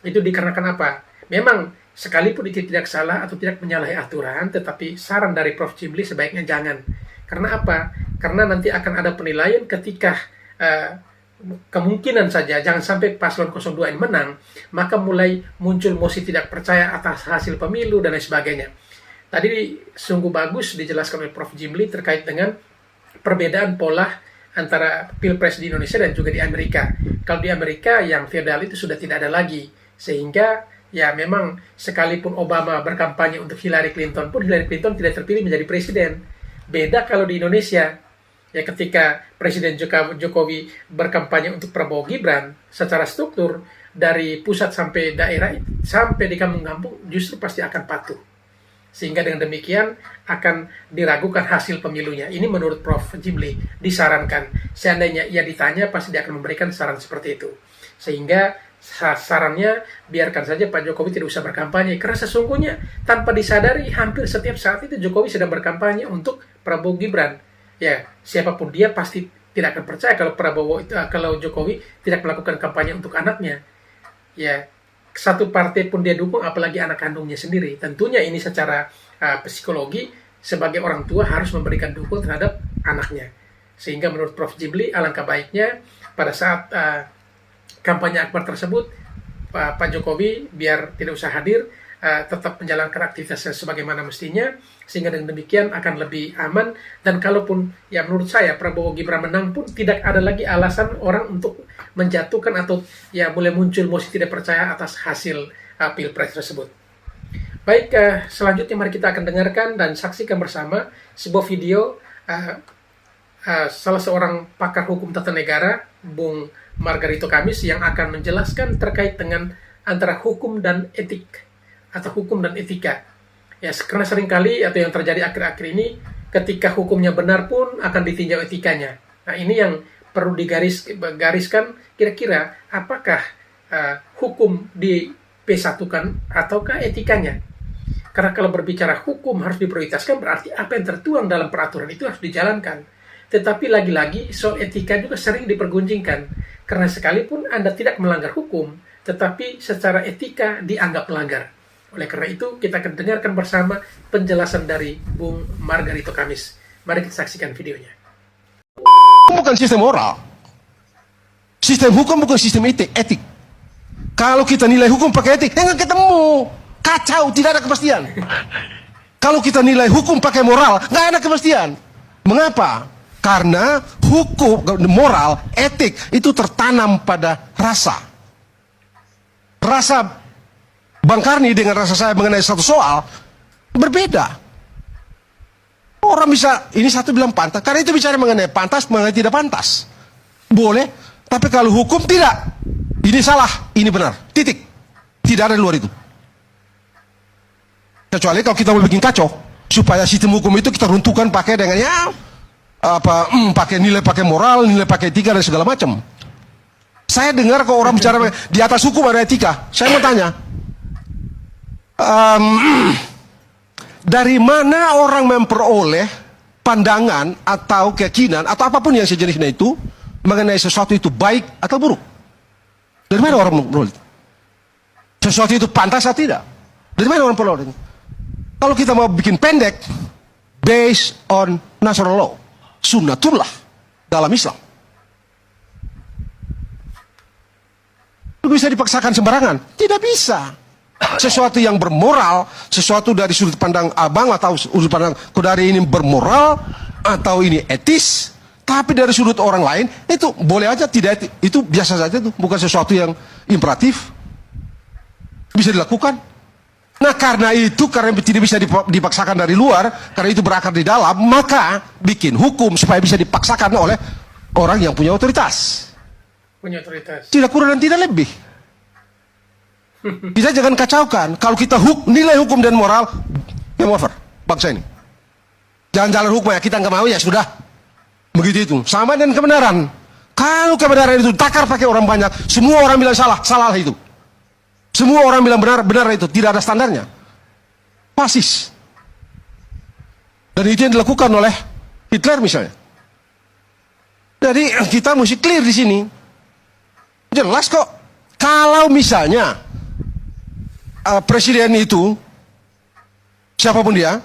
Itu dikarenakan apa? Memang sekalipun itu tidak salah atau tidak menyalahi aturan, tetapi saran dari Prof. Jimli sebaiknya jangan. Karena apa? Karena nanti akan ada penilaian ketika kemungkinan saja jangan sampai paslon 02 ini menang, maka mulai muncul mosi tidak percaya atas hasil pemilu dan lain sebagainya. Tadi sungguh bagus dijelaskan oleh Prof. Jimli terkait dengan perbedaan pola antara pilpres di Indonesia dan juga di Amerika. Kalau di Amerika yang feodal itu sudah tidak ada lagi, sehingga ya memang sekalipun Obama berkampanye untuk Hillary Clinton pun Hillary Clinton tidak terpilih menjadi presiden. Beda kalau di Indonesia, ya ketika Presiden Jokowi berkampanye untuk Prabowo Gibran, secara struktur dari pusat sampai daerah sampai di kampung-kampung justru pasti akan patuh. Sehingga dengan demikian akan diragukan hasil pemilunya. Ini menurut Prof. Jimli disarankan. Seandainya ia ditanya, pasti dia akan memberikan saran seperti itu. Sehingga sarannya biarkan saja Pak Jokowi tidak usah berkampanye. Karena sesungguhnya tanpa disadari hampir setiap saat itu Jokowi sedang berkampanye untuk Prabowo Gibran. Ya, siapapun dia pasti tidak akan percaya kalau Jokowi tidak melakukan kampanye untuk anaknya. Ya, satu partai pun dia dukung, apalagi anak kandungnya sendiri. Tentunya ini secara psikologi sebagai orang tua harus memberikan dukungan terhadap anaknya. Sehingga menurut Prof. Jimli alangkah baiknya pada saat kampanye akbar tersebut Pak Jokowi biar tidak usah hadir, tetap menjalankan aktivitasnya sebagaimana mestinya, sehingga dengan demikian akan lebih aman. Dan kalaupun ya menurut saya Prabowo Gibran menang pun tidak ada lagi alasan orang untuk menjatuhkan atau ya mulai muncul mosi tidak percaya atas hasil pilpres tersebut. Baik, selanjutnya mari kita akan dengarkan dan saksikan bersama sebuah video salah seorang pakar hukum tata negara, Bung Margarito Kamis, yang akan menjelaskan terkait dengan antara hukum dan etik atau hukum dan etika. Ya, karena seringkali atau yang terjadi akhir-akhir ini ketika hukumnya benar pun akan ditinjau etikanya. Nah, ini yang perlu digariskan kira-kira apakah hukum di P1-kan ataukah etikanya. Karena kalau berbicara hukum harus diprioritaskan, berarti apa yang tertuang dalam peraturan itu harus dijalankan. Tetapi lagi-lagi soal etika juga sering dipergunjingkan. Karena sekalipun Anda tidak melanggar hukum, tetapi secara etika dianggap melanggar. Oleh karena itu, kita akan dengarkan bersama penjelasan dari Bung Margarito Kamis. Mari kita saksikan videonya. Bukan sistem moral. Sistem hukum bukan sistem etik. Kalau kita nilai hukum pakai etik, nggak ketemu. Kacau, tidak ada kepastian. Kalau kita nilai hukum pakai moral, nggak ada kepastian. Mengapa? Karena hukum, moral, etik itu tertanam pada rasa. Rasa Bang Karni dengan rasa saya mengenai satu soal berbeda. Orang bisa, ini satu bilang pantas, karena itu bicara mengenai pantas, mengenai tidak pantas. Boleh, tapi kalau hukum tidak. Ini salah, ini benar. Titik. Tidak ada di luar itu. Kecuali kalau kita mau bikin kacau, supaya sistem hukum itu kita runtuhkan pakai dengan pakai nilai, pakai moral, nilai, pakai etika dan segala macam. Saya dengar kalau orang bicara di atas hukum ada etika. Saya mau tanya, dari mana orang memperoleh pandangan atau keyakinan atau apapun yang sejenisnya itu mengenai sesuatu itu baik atau buruk? Dari mana orang memperoleh? Sesuatu itu pantas atau tidak? Dari mana orang memperoleh? Kalau kita mau bikin pendek, based on natural law, sunnatullah dalam Islam. Itu bisa dipaksakan sembarangan? Tidak bisa. Sesuatu yang bermoral, sesuatu dari sudut pandang abang atau sudut pandang Kodari ini bermoral atau ini etis, tapi dari sudut orang lain itu boleh aja tidak etis. Itu biasa saja, itu bukan sesuatu yang imperatif, bisa dilakukan. Nah karena tidak bisa dipaksakan dari luar, karena itu berakar di dalam, maka bikin hukum supaya bisa dipaksakan oleh orang yang punya otoritas. Punya otoritas. Tidak kurang dan tidak lebih. Kita jangan kacaukan. Kalau kita nilai hukum dan moral, game over bangsa ini. Jangan jalan hukum ya, kita nggak mau ya sudah. Begitu itu. Sama dengan kebenaran. Kalau kebenaran itu takar pakai orang banyak, semua orang bilang salah, salah itu. Semua orang bilang benar, benar itu. Tidak ada standarnya. Fasis. Dan itu yang dilakukan oleh Hitler misalnya. Jadi kita mesti clear di sini. Jelas kok. Kalau misalnya presiden itu, siapapun dia,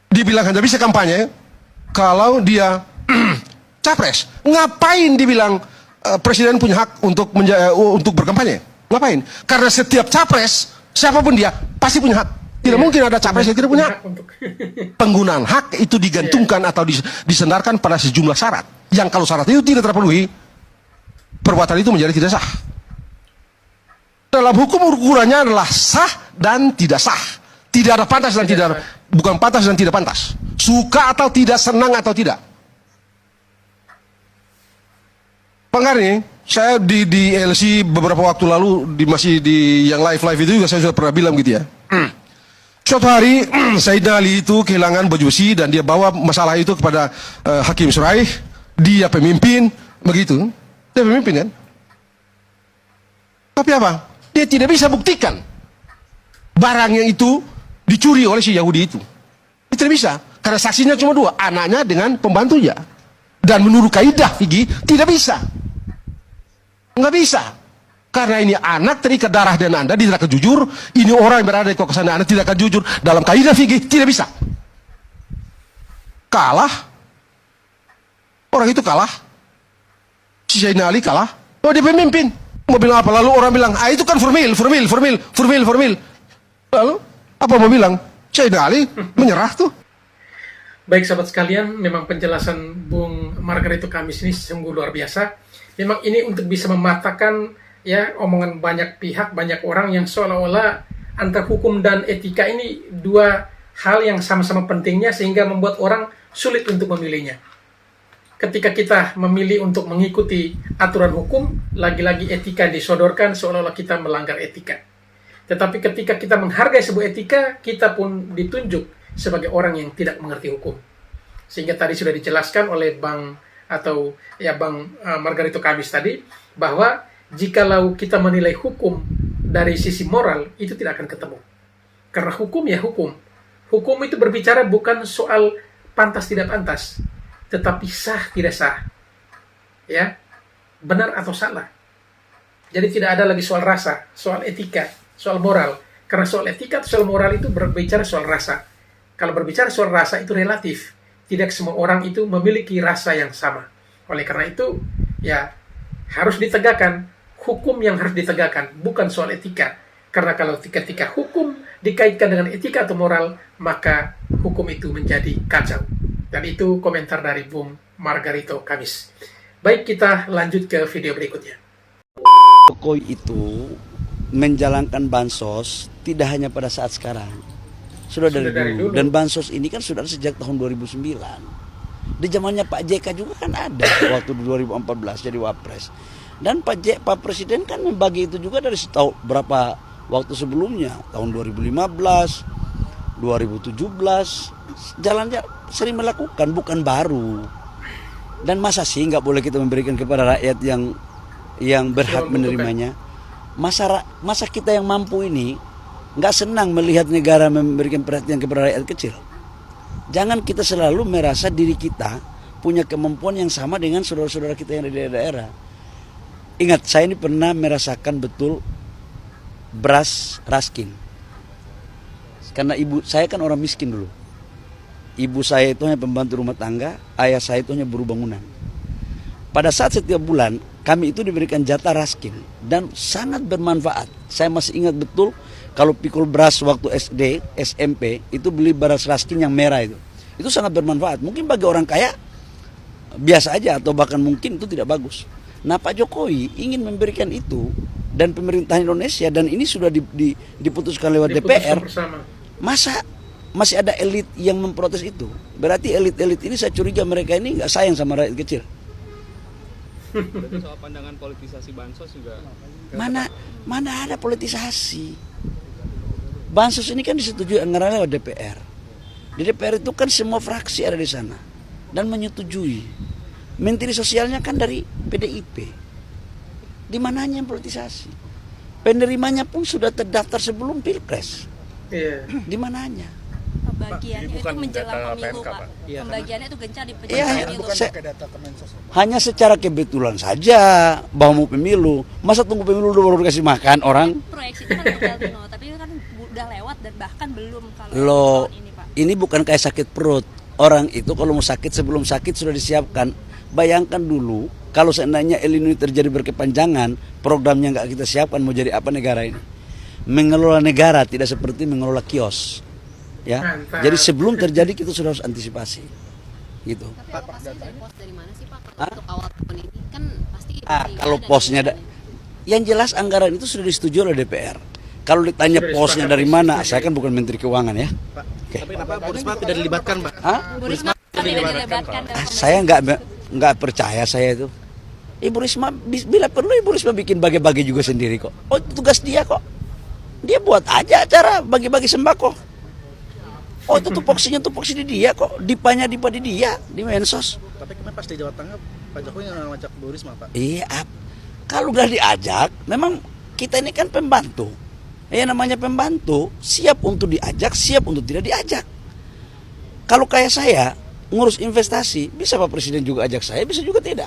dibilang hanya bisa kampanye, kalau dia capres, ngapain dibilang presiden punya hak untuk berkampanye? Ngapain? Karena setiap capres, siapapun dia, pasti punya hak. Tidak mungkin ada capres yang tidak punya hak. Penggunaan hak itu digantungkan atau disandarkan pada sejumlah syarat. Yang kalau syarat itu tidak terpenuhi, perbuatan itu menjadi tidak sah. Dalam hukum ukurannya adalah sah dan tidak sah. Tidak ada pantas dan tidak, bukan pantas dan tidak pantas. Suka atau tidak, senang atau tidak. Pak Karni, saya di LC beberapa waktu lalu, masih di yang live itu juga saya sudah pernah bilang gitu ya. Suatu hari Sayyidina Ali itu kehilangan baju besi dan dia bawa masalah itu kepada Hakim Suraih. Dia pemimpin, begitu. Dia pemimpin kan? Tapi apa? Dia tidak bisa buktikan barang yang itu dicuri oleh si Yahudi itu. Dia tidak bisa. Karena saksinya cuma dua, anaknya dengan pembantunya. Dan menurut kaidah fikih tidak bisa. Nggak bisa. Karena ini anak terikat darah dan Anda tidak akan jujur. Ini orang yang berada di kekuasaan Anda tidak akan jujur. Dalam kaidah fikih tidak bisa. Kalah. Orang itu kalah. Si Sayyidina Ali kalah. Oh dia pemimpin. Mau bilang apa? Lalu orang bilang, itu kan formil. Lalu apa mau bilang? Sayyidina Ali menyerah tuh. Baik sahabat sekalian, memang penjelasan Bung Margarito Kamis ini sungguh luar biasa. Memang ini untuk bisa mematahkan ya omongan banyak pihak, banyak orang yang seolah-olah antara hukum dan etika ini dua hal yang sama-sama pentingnya sehingga membuat orang sulit untuk memilihnya. Ketika kita memilih untuk mengikuti aturan hukum, lagi-lagi etika disodorkan seolah-olah kita melanggar etika. Tetapi ketika kita menghargai sebuah etika, kita pun ditunjuk sebagai orang yang tidak mengerti hukum. Sehingga tadi sudah dijelaskan oleh Bang Margarito Kamis tadi, bahwa jikalau kita menilai hukum dari sisi moral, itu tidak akan ketemu. Karena hukum ya hukum. Hukum itu berbicara bukan soal pantas tidak pantas, tetapi sah tidak sah. Ya, benar atau salah. Jadi tidak ada lagi soal rasa, soal etika, soal moral. Karena soal etika atau soal moral itu berbicara soal rasa. Kalau berbicara soal rasa itu relatif. Tidak semua orang itu memiliki rasa yang sama. Oleh karena itu, ya harus ditegakkan. Hukum yang harus ditegakkan, bukan soal etika. Karena kalau ketika hukum dikaitkan dengan etika atau moral, maka hukum itu menjadi kacau. Dan itu komentar dari Bung Margarito Kamis. Baik, kita lanjut ke video berikutnya. Jokowi itu menjalankan bansos tidak hanya pada saat sekarang. Sudah dari dulu. Dan bansos ini kan sudah sejak tahun 2009. Di zamannya Pak JK juga kan ada waktu 2014 jadi wapres. Dan Pak Presiden kan membagi itu juga dari berapa waktu sebelumnya, tahun 2015, 2017, jalannya sering melakukan, bukan baru. Dan masa sih nggak boleh kita memberikan kepada rakyat yang berhak menerimanya? Masa kita yang mampu ini nggak senang melihat negara memberikan perhatian kepada rakyat kecil? Jangan kita selalu merasa diri kita punya kemampuan yang sama dengan saudara-saudara kita yang ada di daerah. Ingat, saya ini pernah merasakan betul beras raskin. Karena ibu saya kan orang miskin dulu. Ibu saya itu hanya pembantu rumah tangga, ayah saya itu hanya buruh bangunan. Pada saat setiap bulan kami itu diberikan jatah raskin dan sangat bermanfaat. Saya masih ingat betul kalau pikul beras waktu SD, SMP itu beli beras raskin yang merah itu. Itu sangat bermanfaat. Mungkin bagi orang kaya biasa aja atau bahkan mungkin itu tidak bagus. Nah, Pak Jokowi ingin memberikan itu dan pemerintah Indonesia, dan ini sudah diputuskan lewat DPR. Masa masih ada elit yang memprotes itu? Berarti elit-elit ini saya curiga mereka ini nggak sayang sama rakyat kecil. Soal pandangan politisasi bansos juga. Mana ada politisasi? Bansos ini kan disetujui anggaran lewat DPR. Di DPR itu kan semua fraksi ada di sana dan menyetujui. Menteri sosialnya kan dari PDIP. Di mananya yang politisasi? Penerimanya pun sudah terdaftar sebelum Pilpres. Iya. Di mananya? Pembagiannya itu menjelang pemilu, Pak. Pembagiannya itu gencar di Iya, pemilu. Hanya secara kebetulan saja bahwa mau pemilu. Masa tunggu pemilu dulu baru kasih makan orang? Proyeksi itu kan untuk Tino, tapi kan udah lewat dan bahkan belum kalau Loh, tahun ini, Pak. ini bukan kayak sakit perut. Orang itu kalau mau sakit, sebelum sakit sudah disiapkan. Bayangkan dulu kalau seandainya El Nino terjadi berkepanjangan, programnya nggak kita siapkan, mau jadi apa negara ini? Mengelola negara tidak seperti mengelola kios, ya. Mantap. Jadi sebelum terjadi kita sudah harus antisipasi, gitu. Tapi alokasinya dari pos dari mana sih, Pak? Untuk awal tahun ini kan pasti Kalau posnya ada, yang jelas anggaran itu sudah disetujui oleh DPR. Kalau ditanya posnya dari mana, saya kan bukan Menteri Keuangan ya. Tapi kenapa Bu Risma tidak dilibatkan, Pak? Bu Risma tidak dilibatkan dalam Saya nggak percaya saya itu. Ibu Risma bila perlu Ibu Risma bikin bagi-bagi juga sendiri kok. Oh, itu tugas dia kok. Dia buat aja acara bagi-bagi sembako. Oh, itu tupoksinya tupoksi di dia kok. Dipanya di dia di Mensos. Tapi kemarin pas di Jawa Tengah Pak Jokowi yang ngajak Bu Risma, Pak. Iya, kalau udah diajak, memang kita ini kan pembantu. Ya namanya pembantu, siap untuk diajak, siap untuk tidak diajak. Kalau kayak saya ngurus investasi, bisa Pak Presiden juga ajak saya, bisa juga tidak.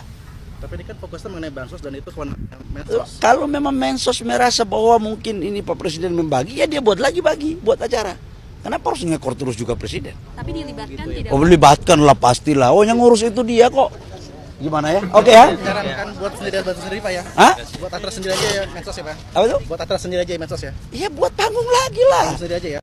Tapi ini kan fokusnya mengenai bansos dan itu kewenangan Mensos. Kalau memang Mensos merasa bahwa mungkin ini Pak Presiden membagi, ya dia buat lagi bagi, buat acara. Kenapa harus ngekor terus juga Presiden? Tapi dilibatkan tidak? Oh, libatkan lah pastilah. Oh, yang ngurus itu dia kok. Gimana ya? Oke ya? Kan buat sendiri bansos sendiri, Pak ya? Hah? Buat acara sendiri aja ya Mensos ya, Pak? Apa itu? Buat acara sendiri aja ya Mensos ya? Iya, buat panggung lagi lah. Panggung sendiri aja ya.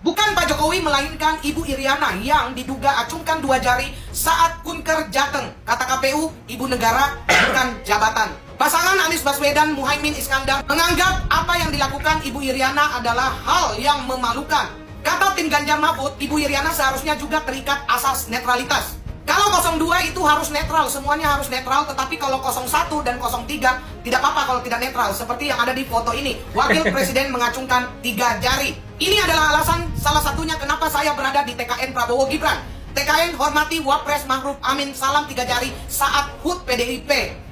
Bukan Pak Jokowi melainkan Ibu Iriana yang diduga acungkan 2 jari saat kunker Jateng. Kata KPU, ibu negara bukan jabatan. Pasangan Anies Baswedan Muhaimin Iskandar menganggap apa yang dilakukan Ibu Iriana adalah hal yang memalukan. Kata tim Ganjar Mahfud, Ibu Iriana seharusnya juga terikat asas netralitas. Kalau 02 itu harus netral, semuanya harus netral. Tetapi kalau 01 dan 03 tidak apa-apa kalau tidak netral. Seperti yang ada di foto ini, Wakil Presiden mengacungkan 3 jari. Ini adalah alasan salah satunya kenapa saya berada di TKN Prabowo Gibran. TKN hormati Wapres Ma'ruf Amin, salam 3 jari saat HUT PDIP.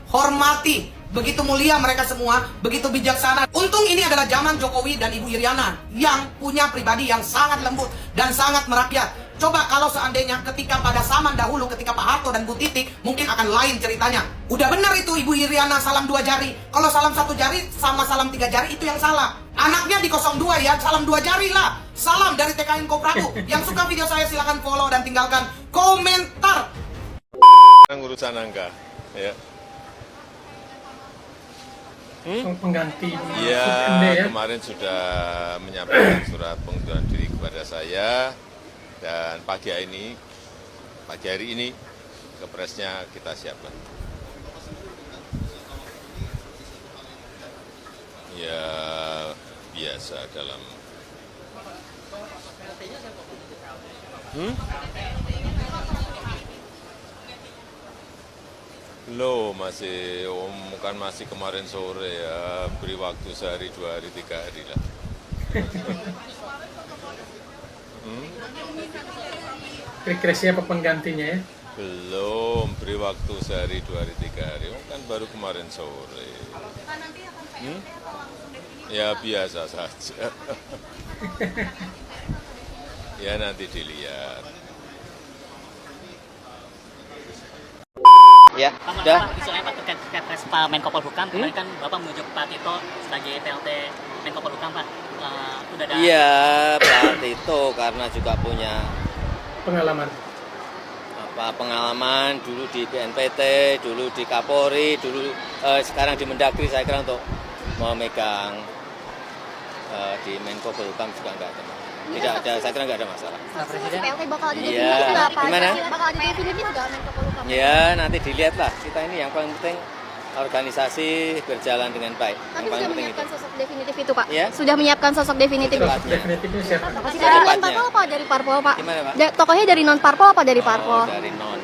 Hormati, begitu mulia mereka semua, begitu bijaksana. Untung ini adalah zaman Jokowi dan Ibu Iriana yang punya pribadi yang sangat lembut dan sangat merakyat. Coba kalau seandainya ketika pada zaman dahulu, ketika Pak Harto dan Bu Titik, mungkin akan lain ceritanya. Udah benar itu Ibu Iriana salam 2 jari. Kalau salam 1 jari sama salam 3 jari itu yang salah. Anaknya di 02 ya, salam 2 jari lah. Salam dari TKN Koprabu. Yang suka video saya silahkan follow dan tinggalkan komentar. Urusan angka, ya. Pengganti. Ya, kemarin sudah menyampaikan surat pengunduran diri kepada saya. Dan pagi hari ini kepresnya kita siapkan. Ya biasa dalam. Loh masih kemarin sore ya, beri waktu sehari, 2 hari, 3 hari lah. Kira-kira siapa penggantinya ya? Belum, beri waktu sehari, 2 hari, 3 hari. Kan baru kemarin sore. Ya biasa saja. Ya nanti dilihat. Ya, sudah. Misalnya Pak terkait Kepres Pak Menko Polhukam, kemarin kan Bapak menunjuk Pak Tito sebagai PLT Menko Polhukam, Pak. Udah ada. Iya, Pak seperti itu karena juga punya pengalaman dulu di BNPT, dulu di Kapolri, dulu sekarang di Mendagri. Saya kira untuk memegang di Menko Polhukam juga enggak ada. Tidak ada, saya kira enggak ada masalah. Presiden bakal ada Iya, gimana? Bakal ada definitif nggak Menko Polhukam? Ya, nanti dilihat lah. Kita ini yang paling penting organisasi berjalan dengan baik. Tapi yang paling sudah penting menyiapkan itu. sosok definitif itu, Pak? Ya? Sudah menyiapkan sosok definitif. Definitifnya siapa? Dari non parpol apa dari parpol, Pak? Gimana, Pak? Tokohnya dari non parpol apa dari parpol? Dari non.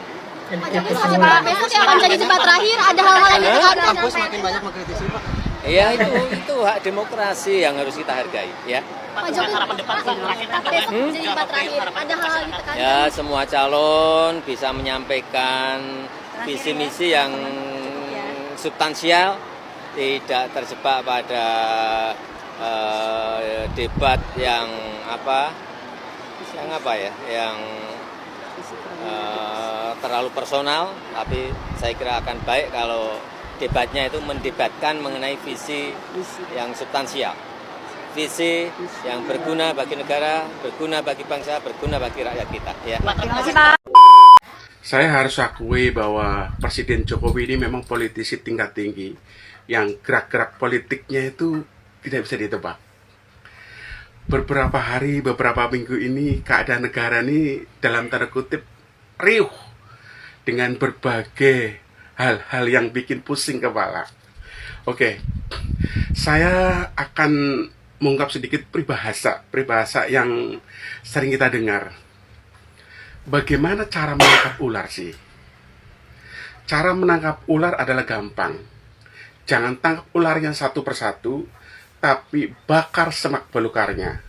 Pak Jokowi Pak, besok yang akan jadi debat terakhir ada hal-hal yang ditekankan. Semakin banyak mengkritisi, Pak. Iya, itu hak demokrasi yang harus kita hargai, ya. Pak Jokowi harapan debat besok jadi debat terakhir ada hal-hal yang ditekankan. Ya, semua calon bisa menyampaikan visi misi yang substansial, tidak terjebak pada debat yang terlalu personal, tapi saya kira akan baik kalau debatnya itu mendebatkan mengenai visi yang substansial, visi yang berguna bagi negara, berguna bagi bangsa, berguna bagi rakyat kita. Ya. Terima kasih, Pak. Saya harus akui bahwa Presiden Jokowi ini memang politisi tingkat tinggi yang gerak-gerak politiknya itu tidak bisa ditebak. Beberapa hari, beberapa minggu ini keadaan negara ini dalam tanda kutip riuh dengan berbagai hal-hal yang bikin pusing kepala. Oke, saya akan mengungkap sedikit peribahasa yang sering kita dengar. Bagaimana cara menangkap ular sih? Cara menangkap ular adalah gampang. Jangan tangkap ularnya satu persatu, tapi bakar semak belukarnya.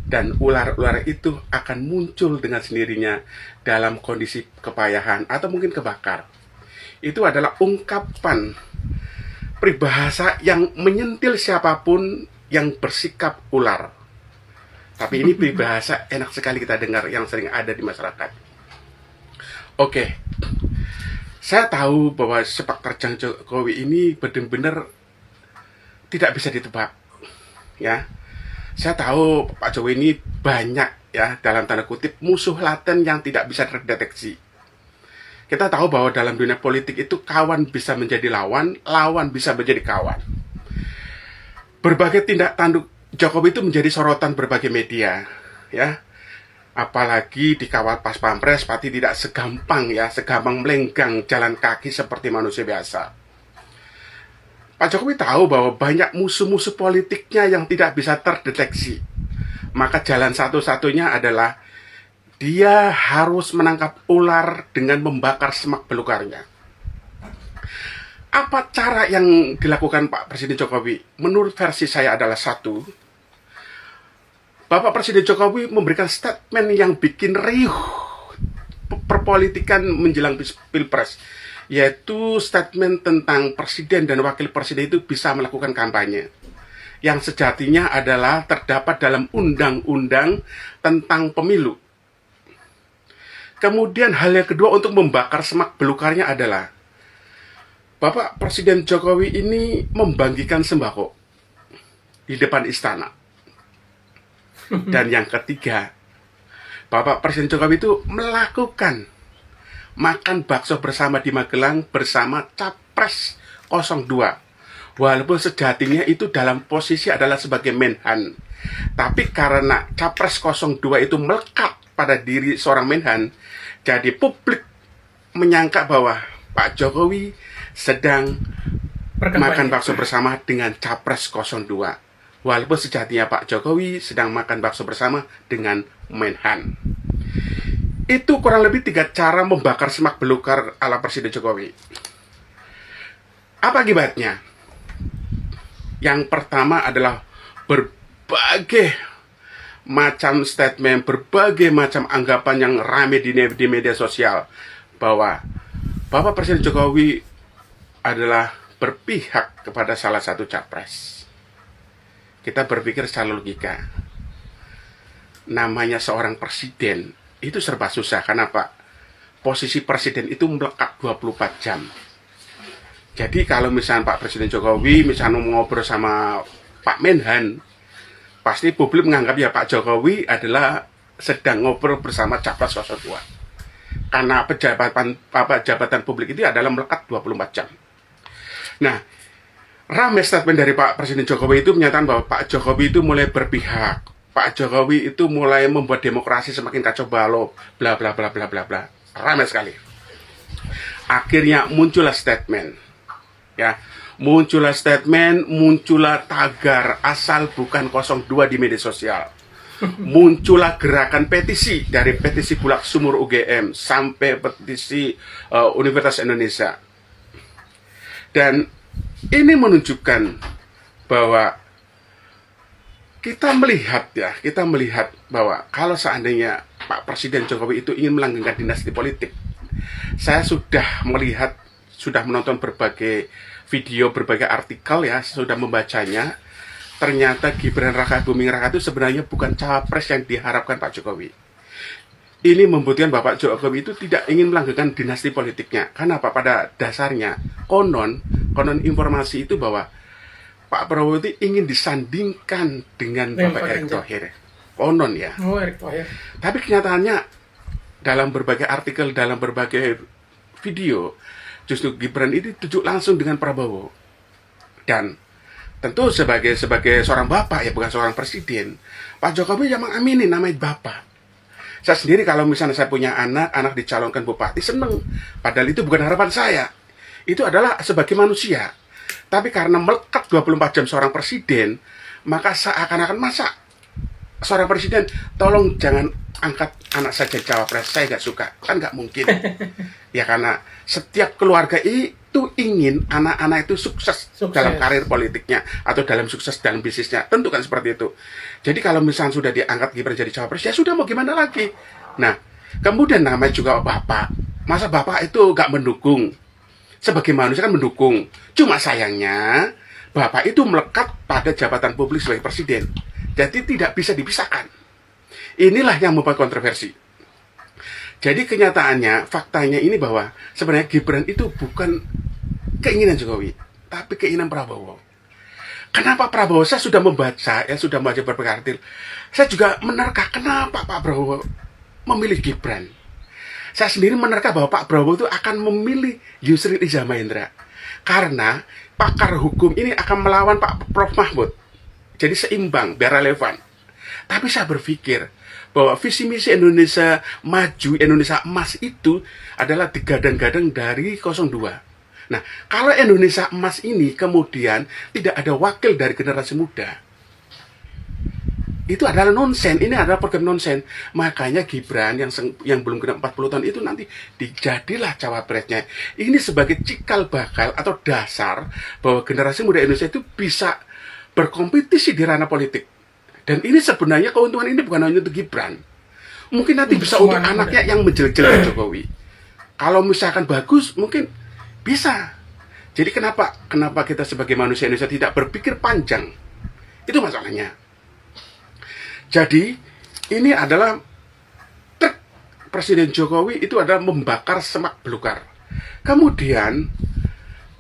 Dan ular-ular itu akan muncul dengan sendirinya dalam kondisi kepayahan atau mungkin kebakar. Itu adalah ungkapan peribahasa yang menyentil siapapun yang bersikap ular. Tapi ini peribahasa enak sekali kita dengar yang sering ada di masyarakat. Oke, saya tahu bahwa sepak terjang Jokowi ini benar-benar tidak bisa ditebak. Ya, saya tahu Pak Jokowi ini banyak ya dalam tanda kutip musuh laten yang tidak bisa terdeteksi. Kita tahu bahwa dalam dunia politik itu kawan bisa menjadi lawan, lawan bisa menjadi kawan. Berbagai tindak tanduk Jokowi itu menjadi sorotan berbagai media, ya. Apalagi dikawal pas pampres, pasti tidak segampang melenggang jalan kaki seperti manusia biasa. Pak Jokowi tahu bahwa banyak musuh-musuh politiknya yang tidak bisa terdeteksi. Maka jalan satu-satunya adalah dia harus menangkap ular dengan membakar semak belukarnya. Apa cara yang dilakukan Pak Presiden Jokowi? Menurut versi saya adalah satu. Bapak Presiden Jokowi memberikan statement yang bikin riuh perpolitikan menjelang Pilpres. Yaitu statement tentang presiden dan wakil presiden itu bisa melakukan kampanye. Yang sejatinya adalah terdapat dalam undang-undang tentang pemilu. Kemudian hal yang kedua untuk membakar semak belukarnya adalah Bapak Presiden Jokowi ini membagikan sembako di depan istana. Dan yang ketiga, Bapak Presiden Jokowi itu melakukan makan bakso bersama di Magelang bersama Capres 02. Walaupun sejatinya itu dalam posisi adalah sebagai Menhan. Tapi karena Capres 02 itu melekat pada diri seorang Menhan, jadi publik menyangka bahwa Pak Jokowi sedang makan bakso bersama dengan Capres 02. Walaupun sejatinya Pak Jokowi sedang makan bakso bersama dengan Menhan. Itu kurang lebih 3 cara membakar semak belukar ala Presiden Jokowi. Apa akibatnya? Yang pertama adalah berbagai macam statement, berbagai macam anggapan yang ramai di media sosial bahwa Bapak Presiden Jokowi adalah berpihak kepada salah satu capres. Kita berpikir secara logika. Namanya seorang presiden itu serba susah. Kenapa? Posisi presiden itu melekat 24 jam. Jadi kalau misalnya Pak Presiden Jokowi misalnya mau ngobrol sama Pak Menhan pasti publik menganggap ya Pak Jokowi adalah sedang ngobrol bersama Capres 02. Karena jabatan publik itu adalah melekat 24 jam. Nah, rame statement dari Pak Presiden Jokowi itu menyatakan bahwa Pak Jokowi itu mulai berpihak. Pak Jokowi itu mulai membuat demokrasi semakin kacau balau, bla bla bla bla bla bla. Ramai sekali. Akhirnya muncullah statement. Ya, muncullah statement, muncullah tagar asal bukan 02 di media sosial. Muncullah gerakan petisi dari petisi Bulak Sumur UGM sampai petisi Universitas Indonesia. Dan ini menunjukkan bahwa kita melihat bahwa kalau seandainya Pak Presiden Jokowi itu ingin melanggengkan dinasti politik, saya sudah menonton berbagai video, berbagai artikel ya, sudah membacanya. Ternyata Gibran Raka Buming Raka itu sebenarnya bukan cawapres yang diharapkan Pak Jokowi. Ini membuktikan bahwa Pak Jokowi itu tidak ingin melanggengkan dinasti politiknya. Karena apa? Pada dasarnya konon informasi itu bahwa Pak Prabowo itu ingin disandingkan dengan Bapak Erick Thohir. Konon ya. Oh, Erick Thohir. Tapi kenyataannya dalam berbagai artikel, dalam berbagai video, justru Gibran itu tujuk langsung dengan Prabowo. Dan tentu sebagai seorang bapak ya, bukan seorang presiden, Pak Jokowi yang mengamini namanya bapak. Saya sendiri kalau misalnya saya punya anak dicalonkan bupati, seneng. Padahal itu bukan harapan saya. Itu adalah sebagai manusia. Tapi karena melekat 24 jam seorang presiden, maka seakan-akan masa seorang presiden, tolong jangan angkat anak saya jadi cawapres, saya nggak suka. Kan nggak mungkin. Ya karena setiap keluarga itu ingin anak-anak itu sukses dalam karir politiknya atau dalam sukses dalam bisnisnya. Tentu kan seperti itu. Jadi kalau misalnya sudah diangkat Gibran jadi cawapres, ya sudah mau gimana lagi. Nah, kemudian namanya juga bapak. Masa bapak itu nggak mendukung? Sebagai manusia kan mendukung. Cuma sayangnya bapak itu melekat pada jabatan publik sebagai presiden. Jadi tidak bisa dipisahkan. Inilah yang membuat kontroversi. Jadi kenyataannya, faktanya ini bahwa sebenarnya Gibran itu bukan keinginan Jokowi, tapi keinginan Prabowo. Kenapa Prabowo? Saya sudah membaca berbagai artikel. Saya juga menerka kenapa Pak Prabowo memilih Gibran. Saya sendiri menerka bahwa Pak Prabowo itu akan memilih Yusril Iza Mahendra. Karena pakar hukum ini akan melawan Pak Prof Mahfud. Jadi seimbang, biar relevan. Tapi saya berpikir bahwa visi misi Indonesia Maju, Indonesia Emas itu adalah digadang-gadang dari 02. Nah, kalau Indonesia Emas ini kemudian tidak ada wakil dari generasi muda, itu adalah nonsen. Ini adalah program nonsen. Makanya Gibran yang belum genap 40 tahun itu nanti dijadilah cawapresnya. Ini sebagai cikal bakal atau dasar bahwa generasi muda Indonesia itu bisa berkompetisi di ranah politik. Dan ini sebenarnya keuntungan ini bukan hanya untuk Gibran. Mungkin nanti bisa untuk anaknya yang menjelek-jelek Jokowi. Kalau misalkan bagus, mungkin bisa. Jadi kenapa kita sebagai manusia Indonesia tidak berpikir panjang? Itu masalahnya. Jadi ini adalah trik Presiden Jokowi itu adalah membakar semak belukar. Kemudian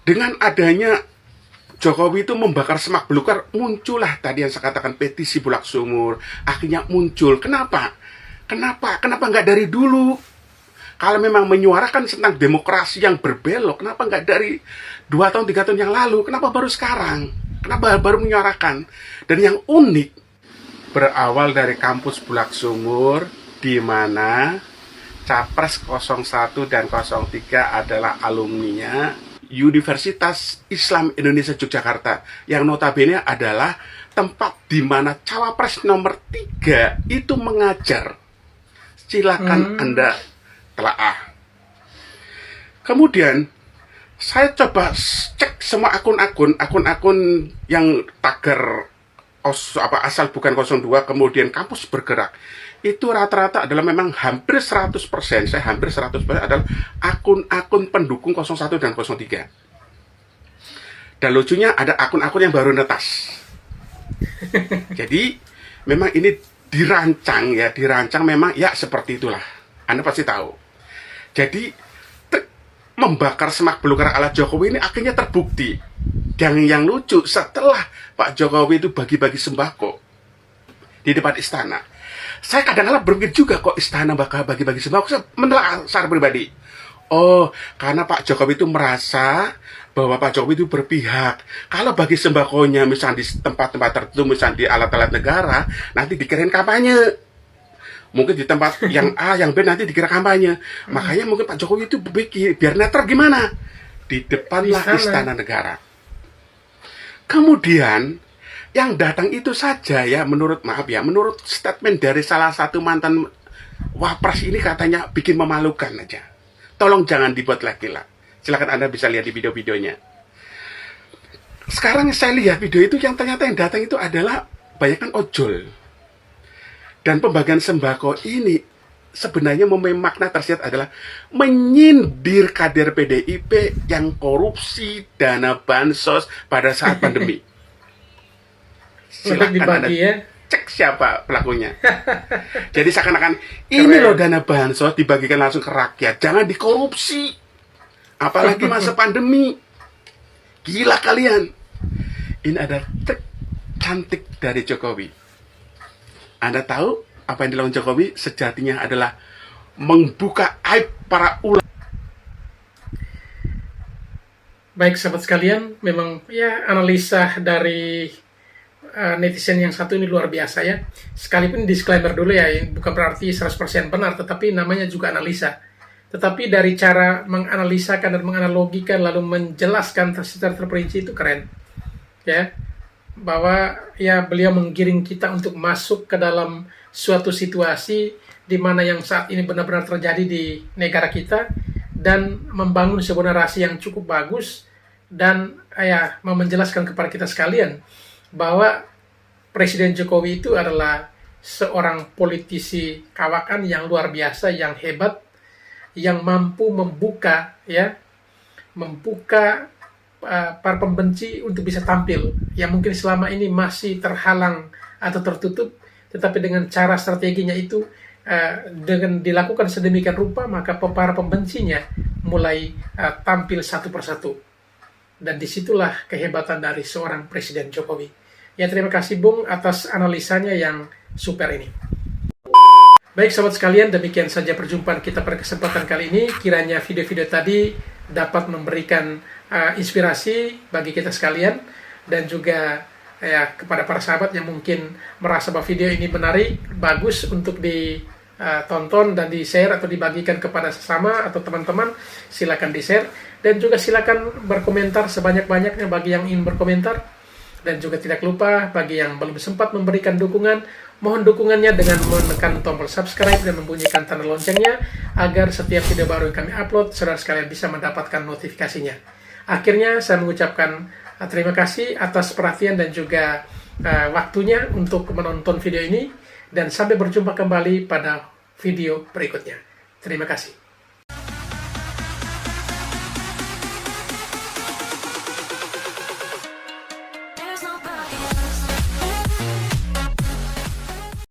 dengan adanya Jokowi itu membakar semak belukar, muncullah tadi yang saya katakan petisi Bulak Sumur. Akhirnya muncul. Kenapa nggak dari dulu? Kalau memang menyuarakan tentang demokrasi yang berbelok, kenapa nggak dari 2 tahun, 3 tahun yang lalu? Kenapa baru sekarang? Kenapa baru menyuarakan? Dan yang unik, berawal dari kampus Bulak Sumur, di mana Capres 01 dan 03 adalah alumninya Universitas Islam Indonesia Yogyakarta, yang notabene adalah tempat di mana cawapres nomor 3 itu mengajar. Silakan Anda telaah. Kemudian saya coba cek semua akun-akun yang tagar asal bukan 02 kemudian kampus bergerak. Itu rata-rata adalah memang hampir 100%, adalah akun-akun pendukung 01 dan 03. Dan lucunya ada akun-akun yang baru netas. Jadi memang ini dirancang memang ya seperti itulah. Anda pasti tahu. Jadi membakar semak belukar ala Jokowi ini akhirnya terbukti. Yang lucu setelah Pak Jokowi itu bagi-bagi sembako, di depan istana. Saya kadang-kadang berpikir juga kok istana bakal bagi-bagi sembako. Saya menelaah secara pribadi. Oh, karena Pak Jokowi itu merasa bahwa Pak Jokowi itu berpihak. Kalau bagi sembakonya misalnya di tempat-tempat tertentu, misalnya di alat-alat negara, nanti dikirain kampanye. Mungkin di tempat yang A, yang B nanti dikira kampanye. Makanya mungkin Pak Jokowi itu berpikir, biar netral gimana? Di depanlah istana negara. Kemudian yang datang itu saja ya, menurut statement dari salah satu mantan wapres ini katanya bikin memalukan aja. Tolong jangan dibuat lagi lah. Silakan Anda bisa lihat di video-videonya. Sekarang saya lihat video itu yang ternyata yang datang itu adalah banyakkan ojol. Dan pembagian sembako ini sebenarnya mempunyai makna tersirat adalah menyindir kader PDIP yang korupsi dana bansos pada saat pandemi. Silakan Anda cek siapa pelakunya. Jadi seakan-akan ini loh dana bansos dibagikan langsung ke rakyat, jangan dikorupsi. Apalagi masa pandemi. Gila kalian. Ini ada trik cantik dari Jokowi. Anda tahu apa yang dilakukan Jokowi sejatinya adalah membuka aib para ulama. Baik sahabat sekalian, memang ya analisa dari netizen yang satu ini luar biasa ya. Sekalipun disclaimer dulu ya, bukan berarti 100% benar, tetapi namanya juga analisa. Tetapi dari cara menganalisakan dan menganalogikan lalu menjelaskan secara terperinci itu keren. Ya, bahwa ya beliau menggiring kita untuk masuk ke dalam suatu situasi di mana yang saat ini benar-benar terjadi di negara kita dan membangun sebuah narasi yang cukup bagus dan ya menjelaskan kepada kita sekalian bahwa Presiden Jokowi itu adalah seorang politisi kawakan yang luar biasa, yang hebat, yang mampu membuka para pembenci untuk bisa tampil, yang mungkin selama ini masih terhalang atau tertutup, tetapi dengan cara strateginya itu dengan dilakukan sedemikian rupa, maka para pembencinya mulai tampil satu persatu. Dan disitulah kehebatan dari seorang Presiden Jokowi. Ya, terima kasih Bung atas analisanya yang super ini. Baik sahabat sekalian, demikian saja perjumpaan kita pada kesempatan kali ini. Kiranya video-video tadi dapat memberikan inspirasi bagi kita sekalian, dan juga ya kepada para sahabat yang mungkin merasa bahwa video ini menarik, bagus untuk ditonton dan di-share atau dibagikan kepada sesama atau teman-teman, silakan di-share. Dan juga silakan berkomentar sebanyak-banyaknya bagi yang ingin berkomentar. Dan juga tidak lupa bagi yang belum sempat memberikan dukungan, mohon dukungannya dengan menekan tombol subscribe dan membunyikan tanda loncengnya agar setiap video baru yang kami upload, saudara sekalian bisa mendapatkan notifikasinya. Akhirnya saya mengucapkan terima kasih atas perhatian dan juga waktunya untuk menonton video ini, dan sampai berjumpa kembali pada video berikutnya. Terima kasih. There's nobody